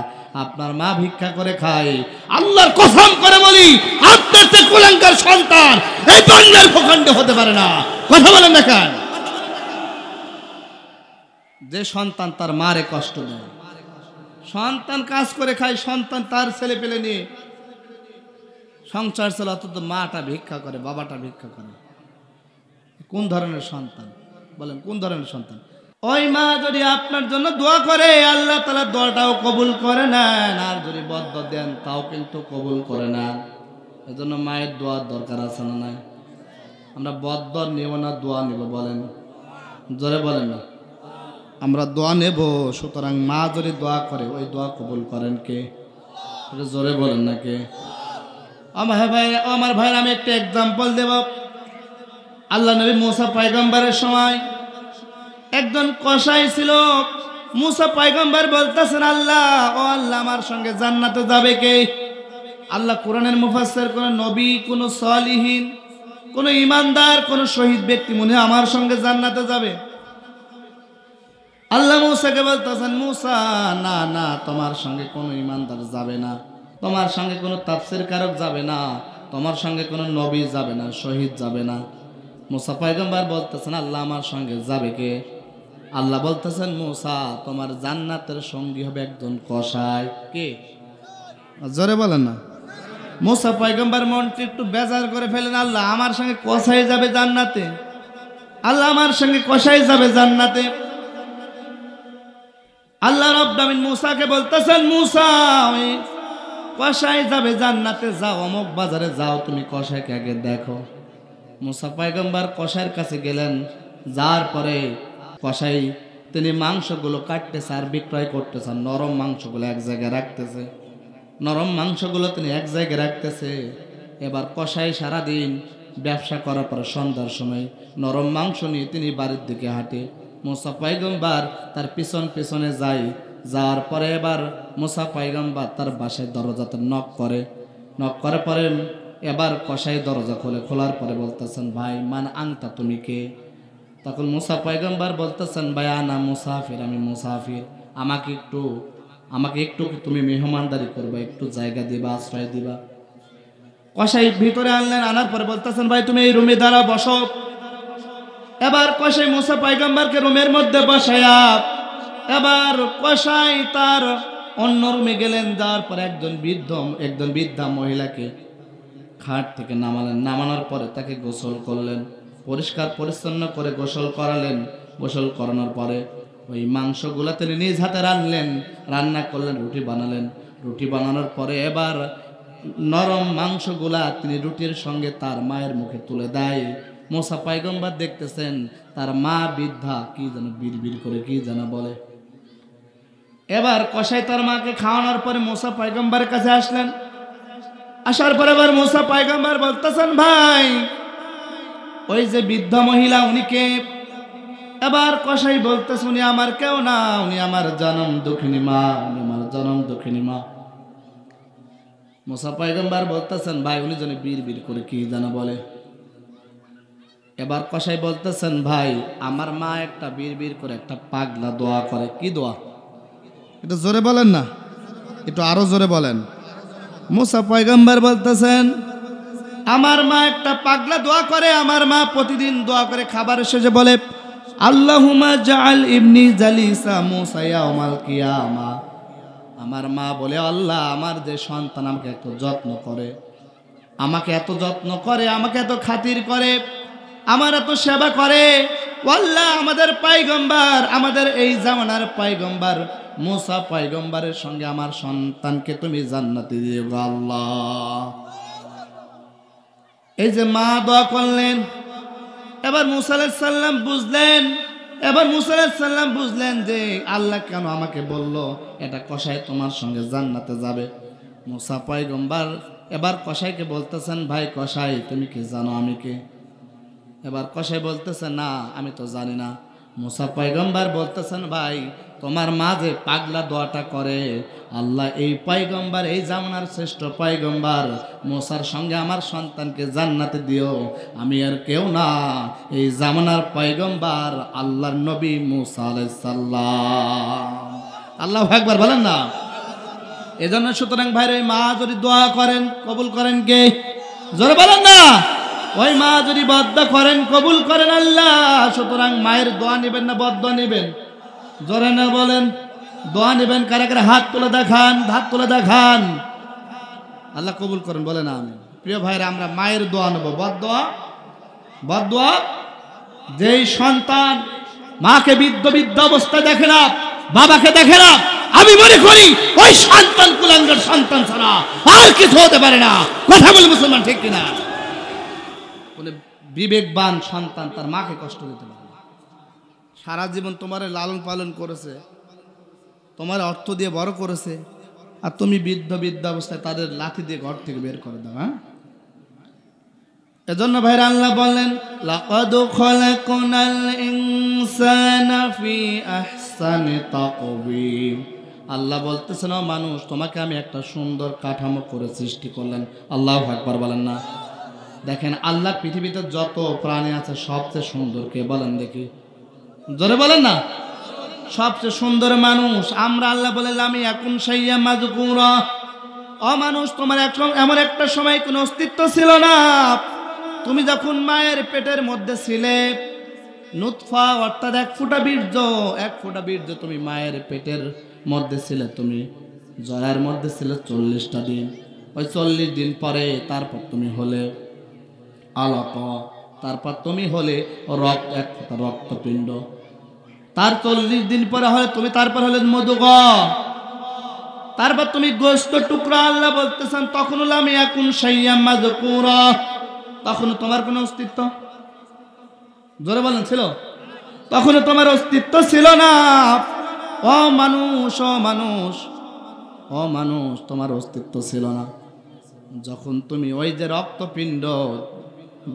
আপনার মা ভিক্ষা করে খায়। আল্লাহর কসম করে বলি, আপনার যে কোলাঙ্গার সন্তান এই বাংলার ভূখণ্ডে হতে পারে না। কথা বলেন না কেন? যে সন্তান তার মারে কষ্ট দেয়, সন্তান কাজ করে খায়, সন্তান তার ছেলে পেলে নিয়ে সংসার চলে, অথচ মাটা ভিক্ষা করে, বাবাটা ভিক্ষা করে। কোন ধরনের সন্তান বলেন? কোন ধরনের সন্তান? ওই মা যদি আপনার জন্য দোয়া করে, আল্লাহ তাআলা দোয়াটাও কবুল করে নেন, আর যদি বদ্দুয়া দেন তাও কিন্তু কবুল করে নেন। এজন্য মায়ের দোয়ার দরকার আছে না নাই? আমরা বদ্দুয়া নেব না, দোয়া নেব? বলেন, জোরে বলেন না। আমরা দোয়া নেব, সুতরাং মা যদি দোয়া করে ওই দোয়া কবুল করেন কে? এটা জোরে বলেন না কে? আমার ভাই, আমি একটা এক্সাম্পল দেব। আল্লাহ নবী মুসা পয়গম্বরের সময় একজন কসাই ছিল, মুসা পয়গম্বর বলতেছেন আল্লাহ, ও আল্লাহ, আমার সঙ্গে জান্নাতে যাবে কে? আল্লাহ কোরআনের মুফাসসির, কোন নবী, কোন সালিহিন, কোন ইমানদার, কোন শহীদ ব্যক্তি মনে হয় আমার সঙ্গে জান্নাতে যাবে? আল্লাহ মুসাকে বলতেছেন, মুসা, না না, তোমার সঙ্গে কোনো ইমানদার যাবে না, তোমার সঙ্গে কোনো তাফসীর কারক যাবে না, তোমার সঙ্গে কোনো নবী যাবে না, শহীদ যাবে না। মুসা পয়গম্বর বলতেছেন, আল্লাহ, আমার সঙ্গে যাবে কে? আল্লাহ বলতেছেন, মুসা, তোমার জান্নাতের সঙ্গী হবে একজন কসাই। কে? জোরে বলেন না। মুসা পয়গম্বর মনটি একটু বেজার করে ফেলেন, আল্লাহ, আমার সঙ্গে কসাই যাবে জান্নাতে? আল্লাহ, আমার সঙ্গে কসাই যাবে জান্নাতে? আল্লাহ রাব্বুল আমিন মুসাকে বলতেছেন, মুসা, ওই কসাই যাবে জান্নাতে, যাও অমুক বাজারে যাও, তুমি কসাইকে আগে দেখো। মুসা পয়গম্বর কসাইয়ের কাছে গেলেন। যার পরে কসাই তিনি মাংসগুলো কাটতেছে আর বিক্রয় করতেছে, নরম মাংসগুলো এক জায়গায় রাখতেছে, নরম মাংসগুলো তিনি এক জায়গায় রাখতেছে। এবার কসাই সারাদিন ব্যবসা করার পর সন্ধ্যার সময় নরম মাংস নিয়ে তিনি বাড়ির দিকে হাঁটে। মুসা পয়গম্বর তার পিছন পিছনে যায়। যাওয়ার পরে এবার মুসা পয়গম্বর তার বাসায় দরজাতে নক করে। নক করার পরে এবার কসাই দরজা খোলে। খোলার পরে বলতেছেন, ভাই, মান আংতা, তুমি কে? তখন মুসা পয়গম্বর বলতেছেন, ভাই, আনা মুসাফির, আমি মুসাফির, আমাকে একটু তুমি মেহমানদারি করবা, একটু জায়গা দিবা, আশ্রয় দিবা। কসাই ভিতরে আনলেন। আনার পরে বলতেছেন, ভাই, তুমি এই রুমে দাঁড়া, বসো। এবার কসাই মুসা পয়গম্বরকে রুমের মধ্যে বসায়া এবার কসাই তার অন্য রুমে গেলেন। যাওয়ার পরে একজন বৃদ্ধা মহিলাকে খাট থেকে নামালেন। নামানোর পরে তাকে গোসল করলেন, পরিষ্কার পরিচ্ছন্ন করে গোসল করালেন। গোসল করানোর পরে ওই মাংসগুলা তিনি নিজ হাতে রান্না করলেন, রুটি বানালেন। রুটি বানানোর পরে এবার নরম মাংসগুলা তিনি রুটির সঙ্গে তার মায়ের মুখে তুলে দেয়। মুসা পয়গম্বর দেখতেছেন তার মা বৃদ্ধা কি যেন বিড়বিড় করে কি যেন বলে। এবার কসাই তার মাকে খাওয়ানোর পরে মুসা পয়গম্বরের কাছে আসলেন। আসার পরে এবার মুসা পয়গম্বর বলতেছেন, ভাই, ওই যে বৃদ্ধা মহিলা, উনি কে? এবার কসাই বলতেছে, উনি আমার কেউ না, উনি আমার জনম দুঃখিনী মা, উনি আমার জনম দুঃখিনী মা। মুসা পয়গম্বর বলতেছেন, ভাই, উনি যেন বিড়বিড় করে কি যেন বলে। এবার কসাই বলতেছেন, ভাই, আমার মা একটা বিড়বিড় করে একটা পাগলা দোয়া করে। কি দোয়া? একটু জোরে বলেন না, একটু আরো জোরে বলেন। মুসা পয়গম্বর বলতেছেন, আমার মা একটা পাগলা দোয়া করে। আমার মা প্রতিদিন দোয়া করে, খাবারের শেষে বলে, আল্লাহুম্মা জাআল ইবনি জালিসা মুসা ইয়াউমাল কিয়ামা। আমার মা বলে, আল্লাহ, আমার যে সন্তান আমাকে এত যত্ন করে, আমাকে এত যত্ন করে, আমাকে এত খাতির করে, আমার এত সেবা করে, আল্লাহ, আমাদের পয়গম্বর, আমাদের এই জামানার পয়গম্বর মুসা পয়গম্বরের সঙ্গে আমার সন্তানকে তুমি জান্নাতে দিও আল্লাহ। এই যে মা দোয়া করলেন। এবার মুসা আলাইহিস সালাম বুঝলেন যে আল্লাহ কেন আমাকে বলল এটা কসাই তোমার সঙ্গে জান্নাতে যাবে। মুসা পয়গম্বর এবার কসাইকে বলতেছেন, ভাই কসাই, তুমি কি জানো আমি কে? এবার কসাই বলতেছে, না, আমি তো জানি না। মুসা পয়গম্বর বলতেছেন, ভাই, তোমার মা যে পাগলা দোয়াটা করে, আল্লাহ এই পয়গম্বর, এই জামানার শ্রেষ্ঠ পয়গম্বর মুসার সঙ্গে আমার সন্তানকে জান্নাতে দিও। আমি আর কেউ না, এই জামানার পয়গম্বর আল্লাহর নবী মুসা আলাইহিস সালাম। আল্লাহু আকবার বলেন না। এজন্য সুতরাং ভাই, ওই মা যদি দোয়া করেন, কবুল করেন কে? জোরে বলেন না। ওই মা যদি বদদোয়া করেন, কবুল করেন আল্লাহ। সুতরাং মায়ের দোয়া নেবেন না বদদোয়া নেবেন? জোরে না বলেন। দোয়া নেবেন কারা কারা? হাত তুলে দেখান, হাত তুলে দেখান। আল্লাহ কবুল করেন, বলে না আমি। প্রিয় ভাইরা, আমরা মায়ের দোয়া নেব। বদদোয়া যেই সন্তান মাকে বৃদ্ধ অবস্থায় দেখে না, বাবাকে দেখে না, আমি মনে করি ওই সন্তান কুলাঙ্গার সন্তান ছাড়া আর কিছু হতে পারে না। কথা বলি মুসলমান, ঠিক কিনা? বিবেকবান সন্তান তার মাকে কষ্ট দিতে পারে না। সারা জীবন তোমার লালন পালন করেছে, তোমার অর্থ দিয়ে বড় করেছে, আর তুমি বৃদ্ধ অবস্থায় তাদের লাঠি দিয়ে ঘর থেকে বের করে দাও। হ্যাঁ, এজন্য ভাইরা আল্লাহ বলেন লাকাদ খালাকনাল ইনসানা ফি আহসানি তাকওয়িম। আল্লাহ বলতেছেন ও মানুষ, তোমাকে আমি একটা সুন্দর কাঠামো করে সৃষ্টি করলাম। আল্লাহু আকবার বলেন না। দেখেন আল্লাহ পৃথিবীতে যত প্রাণী আছে সবচেয়ে সুন্দর কে বলেন দেখি, জোরে বলেন না। সবচেয়ে সুন্দর মানুষ আমরা। আল্লাহ বলে লামি ইয়াকুন শাইয়্যাম মাযকুরা। ও মানুষ, তোমার এমন একটা সময় কোনো অস্তিত্ব ছিল না। তুমি যখন মায়ের পেটের মধ্যে ছিলে, নুতফা অর্থাৎ এক ফোঁটা বীর্য তুমি মায়ের পেটের মধ্যে ছিলে, তুমি জরার মধ্যে ছিলে 40টা দিন। ওই 40 দিন পরে তারপর তুমি হলে আলাকা, তারপর তুমি হলে এক ফোঁটা রক্তপিণ্ড। তার 40 দিন পরে হলে তুমি, তারপর হলে মধুগা, তারপর তুমি গোশত টুকরা। আল্লাহ বলতেছেন তখন লাম ইয়াকুন শাইয়্যাম মাযকুরা, তখন তোমার কোনো অস্তিত্ব, জোরে বলেন, ছিল? তখন তোমার অস্তিত্ব ছিল না। ও মানুষ, ও মানুষ, ও মানুষ, তোমার অস্তিত্ব ছিল না। যখন তুমি ওই যে রক্তপিণ্ড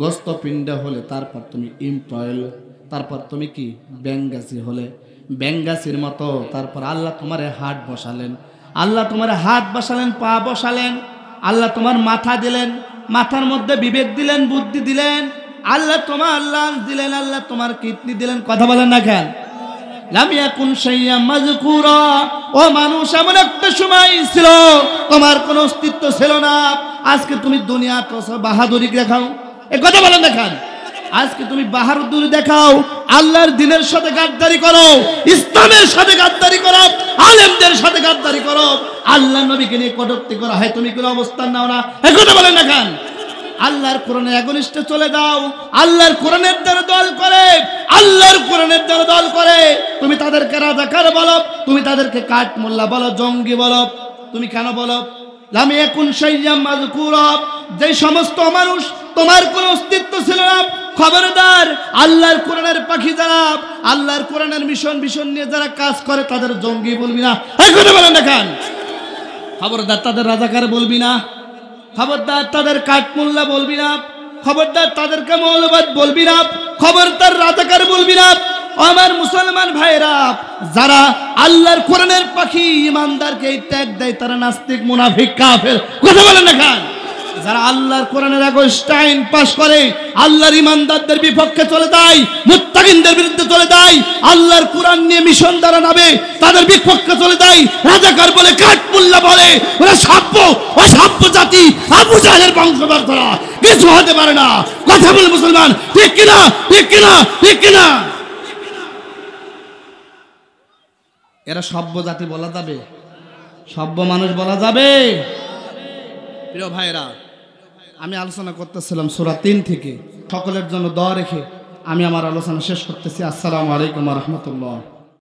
গোস্তপিণ্ড হলে, তারপর তুমি ইমপ্রয়েল, তারপর তুমি কি ব্যাঙ্গাসি হলে, ব্যাঙ্গাসির মতো। তারপর আল্লাহ তোমার হাত বসালেন, আল্লাহ তোমার হাত বসালেন, পা বসালেন, আল্লাহ তোমার মাথা দিলেন, মাথার মধ্যে বিবেক দিলেন, বুদ্ধি দিলেন, আল্লাহ তোমার লাঞ্চ দিলেন, আল্লাহ তোমার কিডনি দিলেন। কথা বলেন না কেন? লাম ইয়াকুন শাইয়্যাম মাযকুরা। ও মানুষ, এমন একটা সময় ছিল তোমার কোনো অস্তিত্ব ছিল না। আজকে তুমি দুনিয়া তো বাহাদুরি দেখাও, এ কথা বলেন না কেন? আজকে তুমি বাহাদুরি দেখাও, আল্লাহর দ্বীনের সাথে গাদ্দারি করো, ইসলামের সাথে গাদ্দারি করো, আলেমদের সাথে গাদ্দারি করো, আল্লাহ নবীকে নিয়ে কটূক্তি করা হয়, তুমি কোনো অবস্থান নাও না, এ কথা বলেন না কেন? আল্লাহর কোরআনের এগনিস্টে চলে যাও, আল্লাহর কোরআনের দ্বারা দল করে, আল্লাহর কোরআনের দ্বারা দল করে তুমি তাদেরকে রাজাকার বলো, তুমি তাদেরকে কাঠমোল্লা বলো, জঙ্গি বলো। তুমি কেন বলো? লাম ইয়াকুন শাইয়্যাম মাযকুরা। যে সমস্ত মানুষ তোমার কোনো অস্তিত্ব ছিল না, খবরদার, আল্লাহর কোরআনের পাখি যারা, আল্লাহর কোরআনের মিশন নিয়ে যারা কাজ করে তাদের জঙ্গি বলবি না, এই কথা বলেন না কেন? খবরদার, তাদের রাজাকার বলবি না, খবরদার তাদের কাঠমোল্লা বলবি না, খবরদার তাদেরকে মৌলবাদ বলবি না, খবরদার রাজাকার বলবি না। আমার মুসলমান ভাইরা, যারা আল্লাহর কোরআনের পাখি ইমানদারকে এই ট্যাগ দেয় তারা নাস্তিক, মুনাফিক, কাফের। কথা বলেন না কেন? যারা আল্লাহর কোরআনের আইন পাশ করে, আল্লাহর ইমানদারদের বিপক্ষে চলে যায়, মুত্তাকিনদের বিরুদ্ধে চলে যায়, আল্লাহর কোরআন নিয়ে মিশন দ্বারা নামে তাদের বিপক্ষে চলে যায়, রাজাকার বলে, কাঠমোল্লা বলে, ওরা অসভ্য জাতি, আবু জাহেলের বংশধর, তারা কিছু হতে পারে না। কথা বলে মুসলমান, ঠিক কিনা? ঠিক কিনা? ঠিক কিনা? এরা সভ্য জাতি বলা যাবে? সভ্য মানুষ বলা যাবে? প্রিয় ভাইরা, আমি আলোচনা করতেছিলাম সূরা 3 থেকে। সকলের জন্য দোয়া রেখে আমি আমার আলোচনা শেষ করতেছি। আসসালামু আলাইকুম ওয়া রাহমাতুল্লাহ।